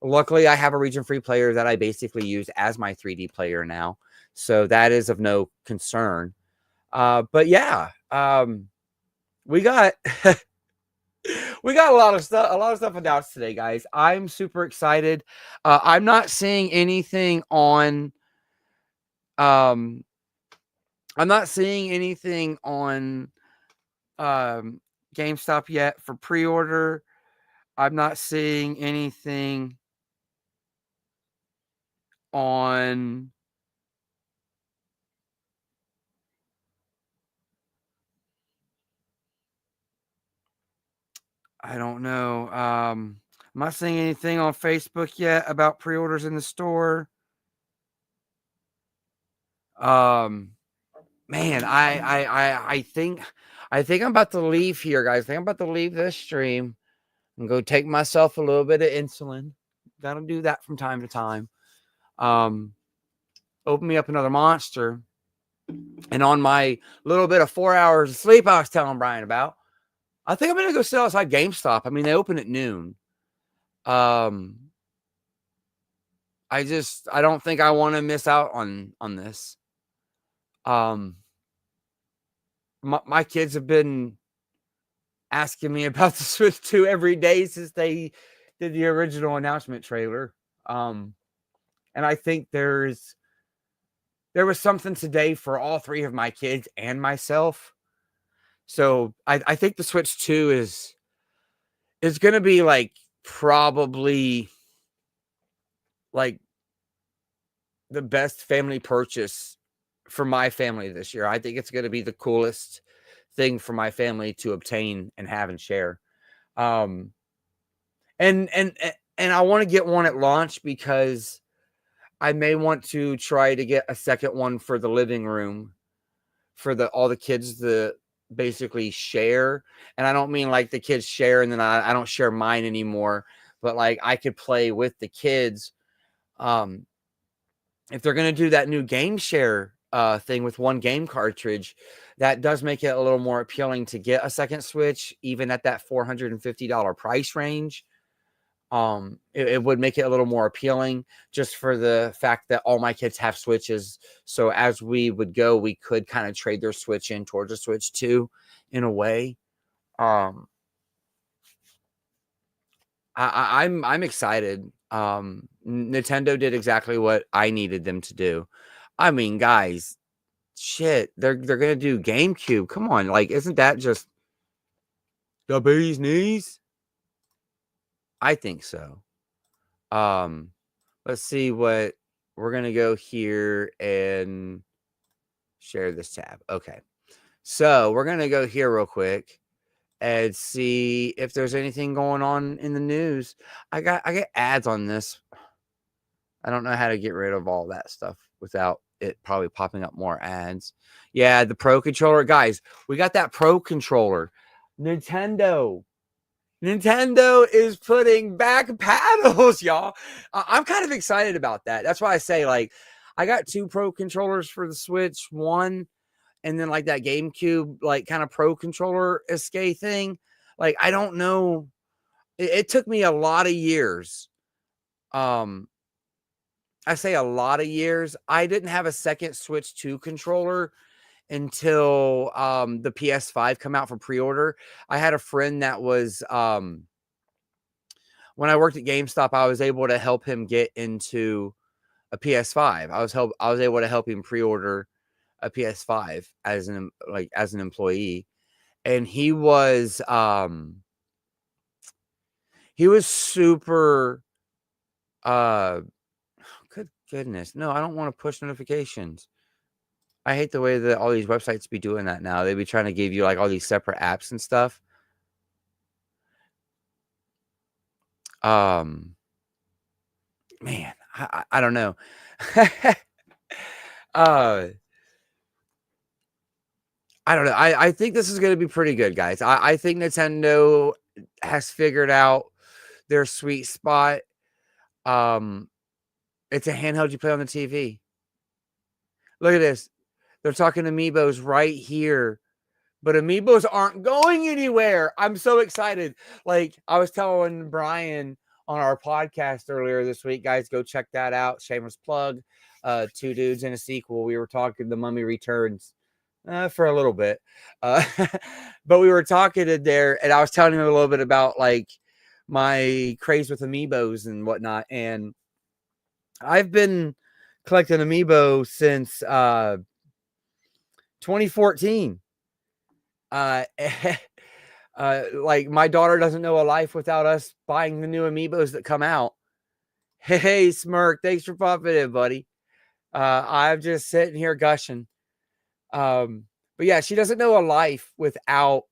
Luckily, I have a region-free player that I basically use as my 3D player now, so that is of no concern. But yeah, we got we got a lot of stuff announced today, guys. I'm super excited. I'm not seeing anything on I'm not seeing anything on GameStop yet for pre-order. I'm not seeing anything on I don't know. I'm not seeing anything on Facebook yet about pre-orders in the store. Man, I think I'm about to leave here, guys. I think I'm about to leave this stream and go take myself a little bit of insulin. Gotta do that from time to time. Open me up another Monster. And on my little bit of 4 hours of sleep I was telling Brian about, I think I'm going to go sit outside GameStop. I mean, they open at noon. I don't think I want to miss out on this. My kids have been asking me about the Switch 2 every day since they did the original announcement trailer. And I think there was something today for all three of my kids and myself. So I think the Switch 2 is going to be like probably like the best family purchase for my family this year. I think it's going to be the coolest thing for my family to obtain and have and share. And I want to get one at launch because I may want to try to get a second one for the living room for all the kids to basically share. And I don't mean like the kids share and then I don't share mine anymore, but like I could play with the kids. If they're going to do that new game share thing with one game cartridge, that does make it a little more appealing to get a second Switch, even at that $450 price range. It would make it a little more appealing just for the fact that all my kids have Switches. So as we would go, we could kind of trade their Switch in towards a Switch 2 in a way. I'm excited. Nintendo did exactly what I needed them to do. I mean, guys, shit, they're gonna do GameCube. Come on, like, isn't that just the bee's knees? I think so. Let's see what we're gonna go here and share this tab. Okay, so we're gonna go here real quick and see if there's anything going on in the news. I got ads on this. I don't know how to get rid of all that stuff without it probably popping up more ads. Yeah, the Pro Controller. Guys, we got that Pro Controller. Nintendo is putting back paddles, y'all. I'm kind of excited about that. That's why I say, like, I got 2 Pro Controllers for the Switch. One, and then, like, that GameCube, like, kind of Pro Controller escape thing. Like, I don't know. It took me a lot of years. I say a lot of years. I didn't have a second Switch 2 controller until the PS5 come out for pre-order. I had a friend that was when I worked at GameStop, I was able to help him get into a PS5. I was able to help him pre-order a PS5 as an employee. And he was super good goodness. No, I don't want to push notifications. I hate the way that all these websites be doing that now. They be trying to give you like all these separate apps and stuff. Man, I don't know. I don't know. I think this is going to be pretty good, guys. I think Nintendo has figured out their sweet spot. It's a handheld you play on the TV. Look at this. They're talking Amiibos right here. But Amiibos aren't going anywhere. I'm so excited. Like, I was telling Brian on our podcast earlier this week, guys, go check that out. Shameless plug. 2 dudes in a sequel. We were talking The Mummy Returns for a little bit. But we were talking in there, and I was telling him a little bit about, like, my craze with Amiibos and whatnot. And I've been collecting Amiibo since 2014. Like my daughter doesn't know a life without us buying the new amiibos that come out. Hey, Smirk, thanks for popping in, buddy. I'm just sitting here gushing. But yeah, she doesn't know a life without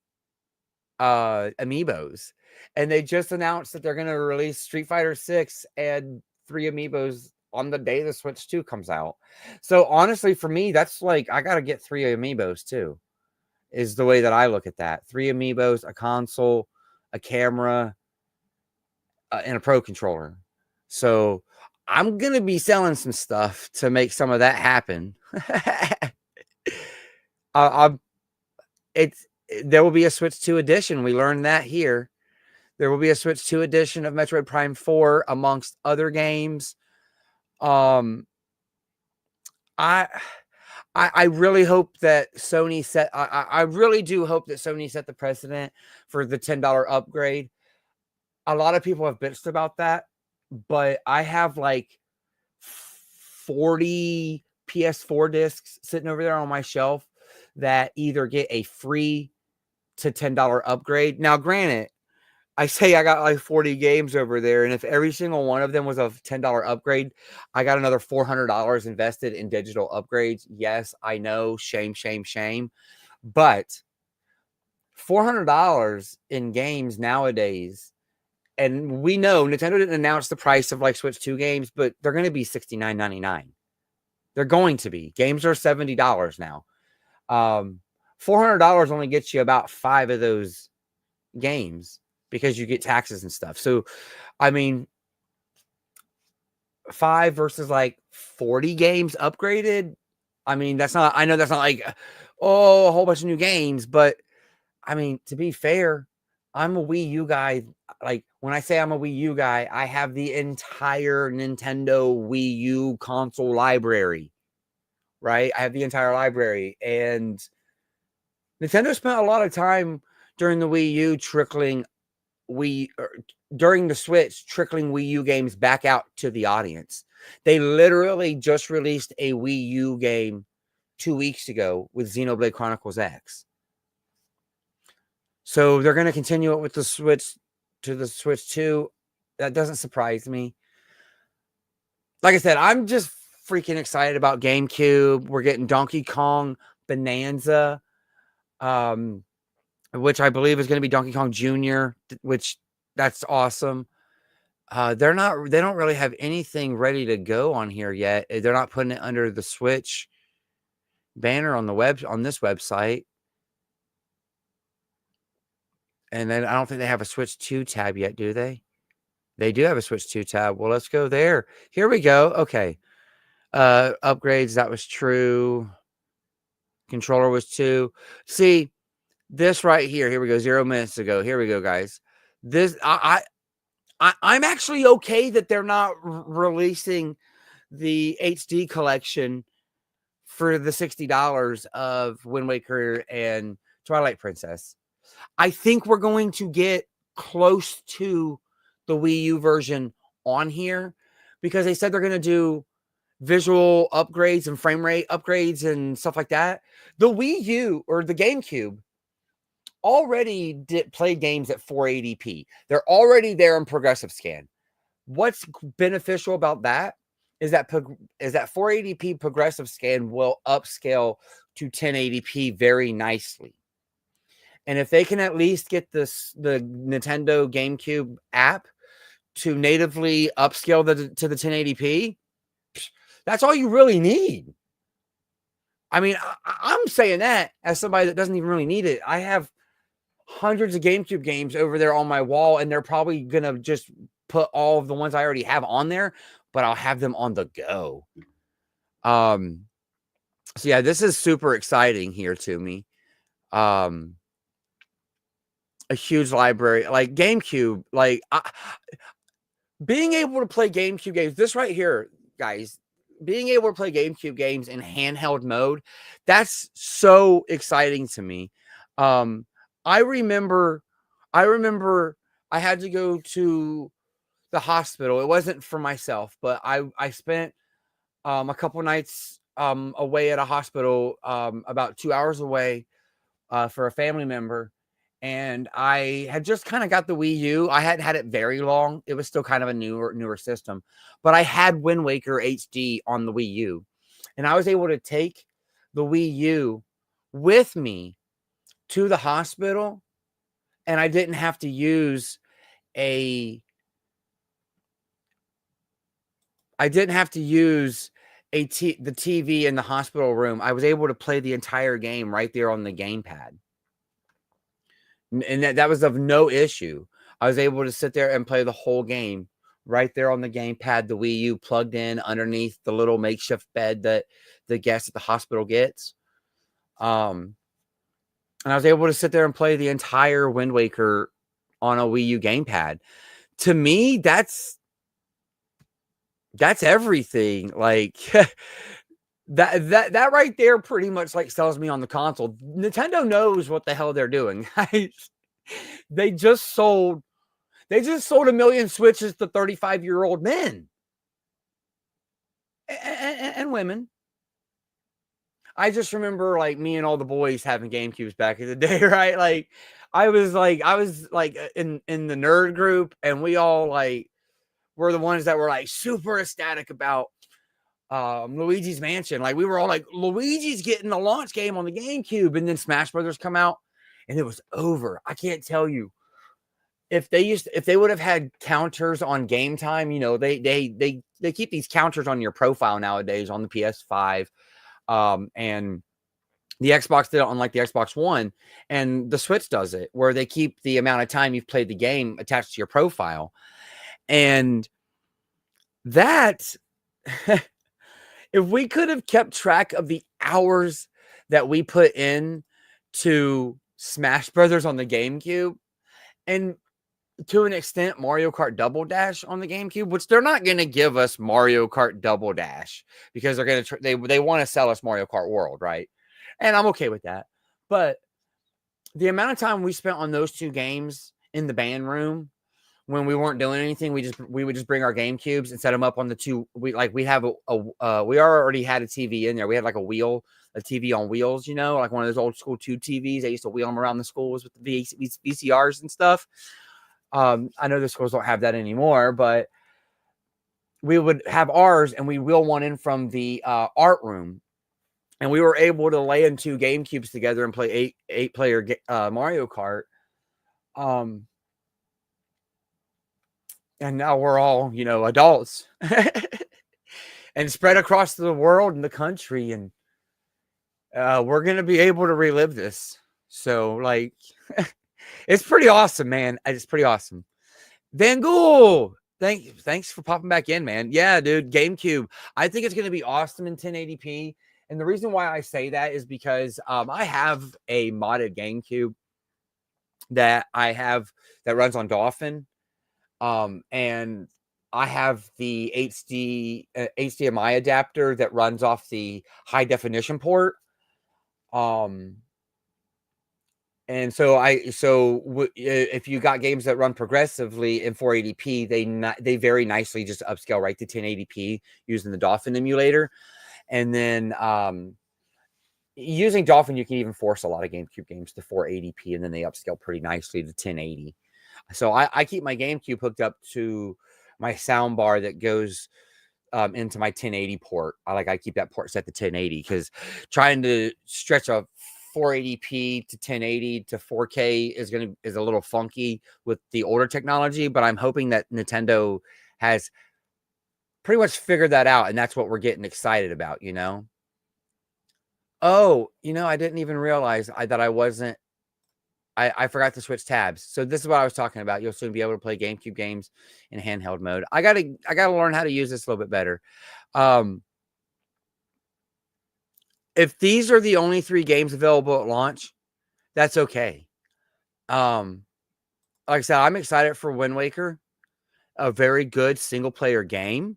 amiibos. And they just announced that they're going to release Street Fighter 6 and 3 amiibos on the day the Switch 2 comes out. So honestly, for me, that's like, I got to get 3 amiibos too, is the way that I look at that. 3 amiibos, a console, a camera, and a Pro controller. So I'm going to be selling some stuff to make some of that happen. There will be a Switch 2 edition. We learned that here. There will be a Switch 2 edition of Metroid Prime 4 amongst other games. I really hope that Sony set. I really do hope that Sony set the precedent for the $10 upgrade. A lot of people have bitched about that, but I have like 40 PS4 discs sitting over there on my shelf that either get a free to $10 upgrade. Now, granted, I say I got like 40 games over there, and if every single one of them was a $10 upgrade, I got another $400 invested in digital upgrades. Yes, I know, shame, shame, shame. But $400 in games nowadays, and we know Nintendo didn't announce the price of like Switch 2 games, but they're going to be $69.99. They're going to be. Games are $70 now. $400 only gets you about 5 of those games because you get taxes and stuff. So, I mean, 5 versus like 40 games upgraded. I mean, that's not, I know that's not like, oh, a whole bunch of new games, but I mean, to be fair, I'm a Wii U guy. Like when I say I'm a Wii U guy, I have the entire Nintendo Wii U console library, right? I have the entire library, and Nintendo spent a lot of time during the Wii U during the Switch trickling Wii U games back out to the audience. They literally just released a Wii U game 2 weeks ago with Xenoblade Chronicles X. So they're going to continue it with the Switch to the Switch 2. That doesn't surprise me. Like I said, I'm just freaking excited about GameCube. We're getting Donkey Kong Bonanza, which I believe is going to be Donkey Kong Jr., which that's awesome. They don't really have anything ready to go on here yet. They're not putting it under the Switch banner on this website. And then I don't think they have a Switch 2 tab yet, do they? They do have a Switch 2 tab. Well, let's go there. Here we go. Okay. Upgrades, that was true. Controller was 2. See, this right here. Here we go. 0 minutes ago. Here we go, guys. This I'm actually okay that they're not releasing the HD collection for the $60 of Wind Waker and Twilight Princess. I think we're going to get close to the Wii U version on here because they said they're going to do visual upgrades and frame rate upgrades and stuff like that. The Wii U or the GameCube already play games at 480p. They're already there in progressive scan. What's beneficial about that is that 480p progressive scan will upscale to 1080p very nicely. And if they can at least get the Nintendo GameCube app to natively upscale to the 1080p, that's all you really need. I mean, I'm saying that as somebody that doesn't even really need it. I have hundreds of GameCube games over there on my wall, and they're probably going to just put all of the ones I already have on there, but I'll have them on the go. So yeah, this is super exciting here to me. A huge library, like GameCube, like being able to play GameCube games, this right here, guys, being able to play GameCube games in handheld mode, that's so exciting to me. I remember I had to go to the hospital. It wasn't for myself, but I spent a couple nights away at a hospital about 2 hours away for a family member. And I had just kind of got the Wii U. I hadn't had it very long. It was still kind of a newer system. But I had Wind Waker HD on the Wii U. And I was able to take the Wii U with me to the hospital. And I didn't have to use the TV in the hospital room. I was able to play the entire game right there on the gamepad. And that was of no issue. I was able to sit there and play the whole game right there on the gamepad, the Wii U plugged in underneath the little makeshift bed that the guest at the hospital gets. And I was able to sit there and play the entire Wind Waker on a Wii U gamepad. To me, that's everything. Like that right there pretty much like sells me on the console. Nintendo knows what the hell they're doing. They just sold 1 million Switches to 35-year-old men and women. I just remember like me and all the boys having GameCubes back in the day, right? Like I was like in the nerd group, and we all like were the ones that were like super ecstatic about Luigi's Mansion. Like we were all like, Luigi's getting the launch game on the GameCube, and then Smash Brothers come out and it was over. I can't tell you. If they would have had counters on game time, you know, they keep these counters on your profile nowadays on the PS5. And the Xbox did it on like the Xbox One, and the Switch does it where they keep the amount of time you've played the game attached to your profile. And that if we could have kept track of the hours that we put in to Smash Brothers on the GameCube, and to an extent Mario Kart Double Dash on the GameCube, which they're not going to give us Mario Kart Double Dash because they're going to they want to sell us Mario Kart World, right? And I'm okay with that. But the amount of time we spent on those two games in the band room when we weren't doing anything, we would just bring our GameCubes and set them up on the two. We have we already had a TV in there. We had like a TV on wheels, you know, like one of those old school tube TVs. They used to wheel them around the schools with the VCRs and stuff. I know the schools don't have that anymore, but we would have ours, and we wheel one in from the art room, and we were able to lay in two GameCubes together and play eight player Mario Kart. And now we're all, you know, adults and spread across the world and the country, and we're gonna be able to relive this. So, like. It's pretty awesome, man. It's pretty awesome. Van Gool, thanks for popping back in, man. Yeah, dude, GameCube. I think it's going to be awesome in 1080p. And the reason why I say that is because I have a modded GameCube that runs on Dolphin. And I have the HDMI adapter that runs off the high definition port. And so if you got games that run progressively in 480p, they very nicely just upscale right to 1080p using the Dolphin emulator. And then using Dolphin, you can even force a lot of GameCube games to 480p, and then they upscale pretty nicely to 1080. So I keep my GameCube hooked up to my sound bar that goes into my 1080 port. I keep that port set to 1080 because trying to stretch a 480p to 1080 to 4K is a little funky with the older technology, but I'm hoping that Nintendo has pretty much figured that out, and that's what we're getting excited about, you know? Oh, you know, I didn't even realize that I forgot to switch tabs. So this is what I was talking about. You'll soon be able to play GameCube games in handheld mode. I gotta learn how to use this a little bit better. If these are the only 3 games available at launch, that's okay. Like I said, I'm excited for Wind Waker, a very good single-player game.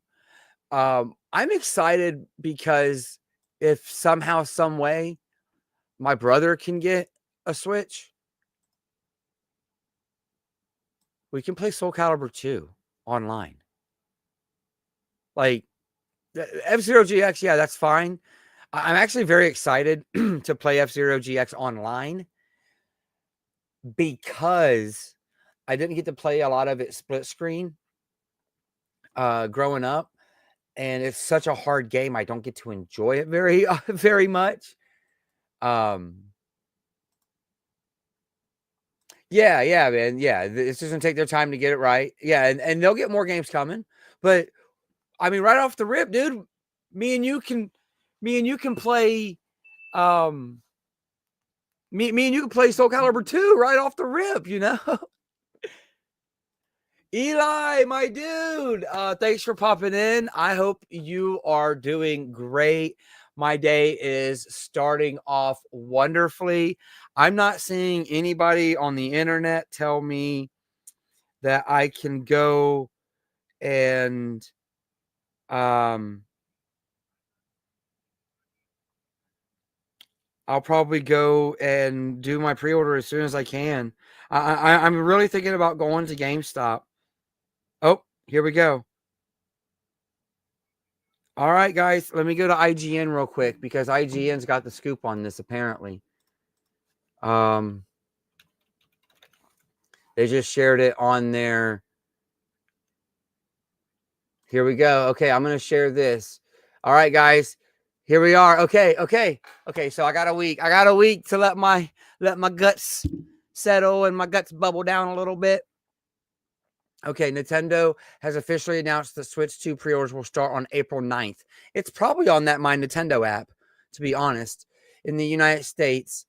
I'm excited because if somehow, some way, my brother can get a Switch, we can play Soul Calibur 2 online. Like, F-Zero GX, yeah, that's fine. I'm actually very excited to play F-Zero GX online because I didn't get to play a lot of it split screen growing up, and it's such a hard game. I don't get to enjoy it very, very much. Yeah, man. Yeah, it's just gonna take their time to get it right. Yeah, and they'll get more games coming. But I mean, right off the rip, dude, me and you can play me and you can play Soul Calibur 2 right off the rip, you know. Eli, my dude, thanks for popping in. I hope you are doing great. My day is starting off wonderfully. I'm not seeing anybody on the internet tell me that I can go and I'll probably go and do my pre-order as soon as I can. I'm really thinking about going to GameStop. Oh, here we go. All right, guys, let me go to IGN real quick because IGN's got the scoop on this apparently. They just shared it on their. Here we go. Okay, I'm going to share this. All right, guys. Here we are. Okay. So I got a week. To let my guts settle and my guts bubble down a little bit. Okay, Nintendo has officially announced that Switch 2 pre-orders will start on April 9th. It's probably on that My Nintendo app, to be honest. In the United States,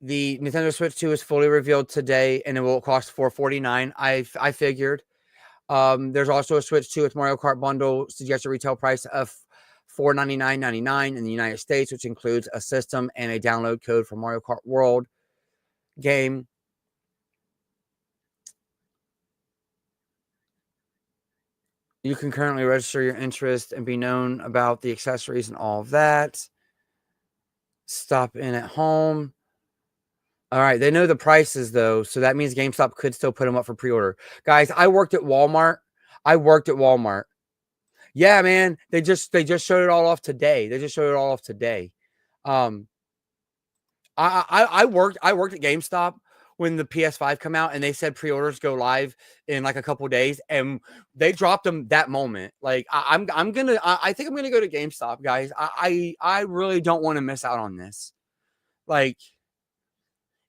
the Nintendo Switch 2 is fully revealed today, and it will cost $449. I figured. There's also a Switch 2 with Mario Kart bundle, suggested retail price of $499.99 in the United States, which includes a system and a download code for Mario Kart World game. You can currently register your interest and be known about the accessories and all of that. Stop in at home. All right, they know the prices though, so that means GameStop could still put them up for pre-order. Guys, I worked at Walmart. Yeah, man, they just showed it all off today. I worked at GameStop when the PS5 come out, and they said pre-orders go live in like a couple days, and they dropped them that moment. Like I think I'm gonna go to GameStop, guys. I really don't want to miss out on this. Like,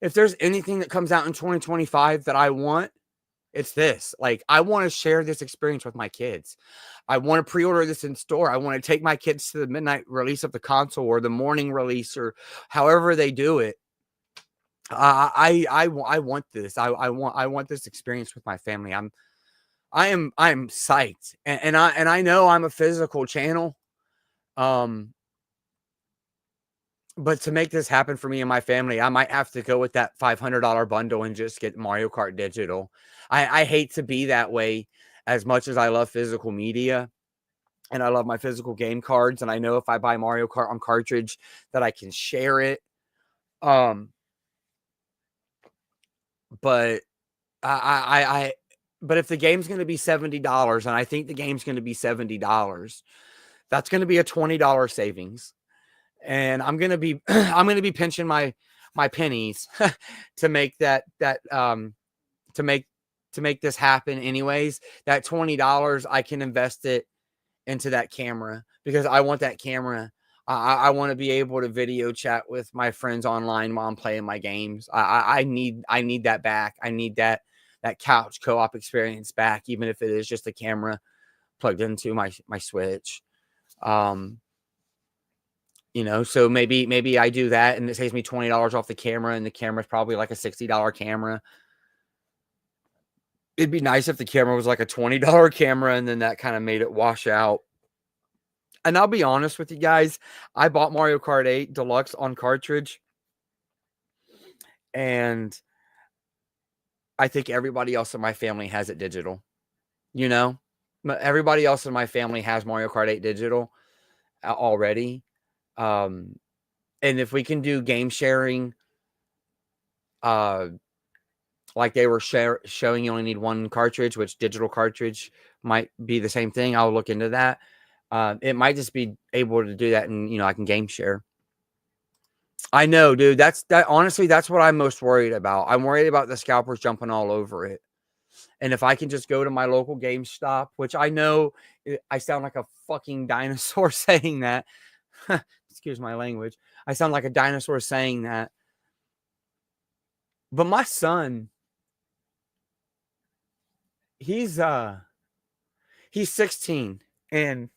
if there's anything that comes out in 2025 that I want, it's this. Like, I want to share this experience with my kids. I want to pre-order this in store. I want to take my kids to the midnight release of the console or the morning release or however they do it. I want this. I want this experience with my family. I'm psyched, and I know I'm a physical channel. But to make this happen for me and my family, I might have to go with that $500 bundle and just get Mario Kart Digital. I hate to be that way as much as I love physical media and I love my physical game cards. And I know if I buy Mario Kart on cartridge that I can share it. But but if the game's going to be $70, and I think the game's going to be $70, that's going to be a $20 savings. And I'm going to be pinching my pennies to make to make this happen anyways. That $20, I can invest it into that camera because I want that camera. I want to be able to video chat with my friends online while I'm playing my games. I need that back. I need that couch co-op experience back, even if it is just a camera plugged into my Switch. So maybe I do that and it saves me $20 off the camera, and the camera's probably like a $60 camera. It'd be nice if the camera was like a $20 camera, and then that kind of made it wash out. And I'll be honest with you guys, I bought Mario Kart 8 Deluxe on cartridge, and I think everybody else in my family has it digital. Everybody else in my family has Mario Kart 8 digital already. And if we can do game sharing, like they were showing you only need one cartridge, which digital cartridge might be the same thing. I'll look into that. It might just be able to do that, and I can game share. I know, dude. Honestly, that's what I'm most worried about. I'm worried about the scalpers jumping all over it. And if I can just go to my local GameStop, which I know I sound like a fucking dinosaur saying that. Excuse my language. I sound like a dinosaur saying that. But my son, he's 16, and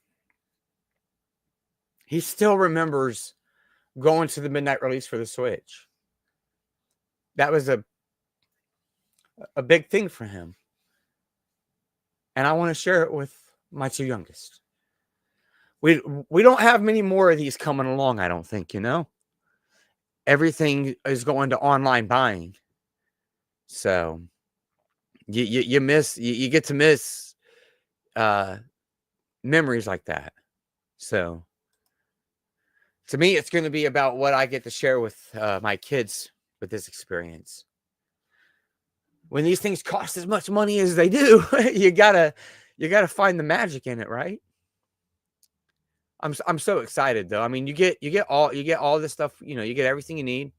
he still remembers going to the midnight release for the Switch. That was a big thing for him. And I want to share it with my two youngest. We don't have many more of these coming along, I don't think, Everything is going to online buying. So you get to miss memories like that. So to me, it's going to be about what I get to share with my kids with this experience. When these things cost as much money as they do, you gotta find the magic in it, right? I'm so excited though. I mean, you get all this stuff, you get everything you need.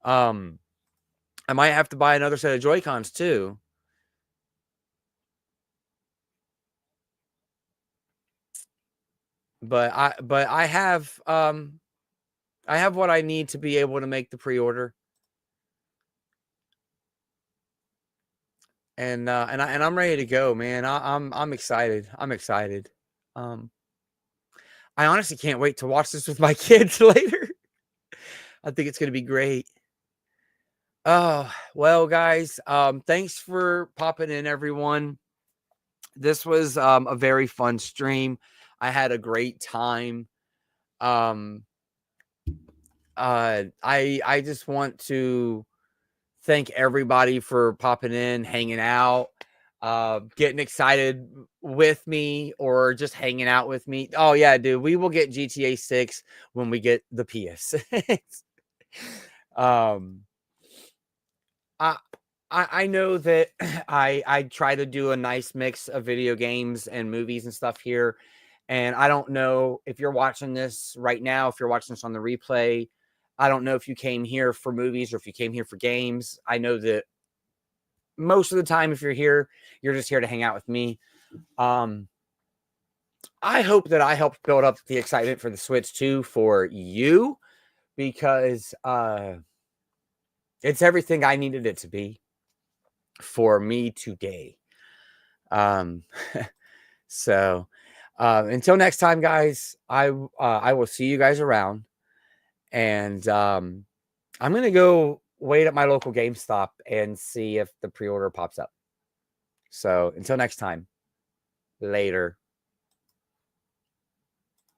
I might have to buy another set of Joy-Cons too. But I have what I need to be able to make the pre-order. And I'm ready to go, man. I'm excited. I'm excited. I honestly can't wait to watch this with my kids later. I think it's going to be great. Oh, well, guys, thanks for popping in, everyone. This was a very fun stream. I had a great time. I just want to thank everybody for popping in, hanging out, getting excited with me, or just hanging out with me. Oh yeah, dude, we will get GTA 6 when we get the PS6. I know that I try to do a nice mix of video games and movies and stuff here. And I don't know if you're watching this right now, if you're watching this on the replay, I don't know if you came here for movies or if you came here for games. I know that most of the time, if you're here, you're just here to hang out with me. I hope that I helped build up the excitement for the Switch 2 for you, because it's everything I needed it to be for me today. So until next time, guys, I will see you guys around. And I'm going to go wait at my local GameStop and see if the pre-order pops up. So until next time, later.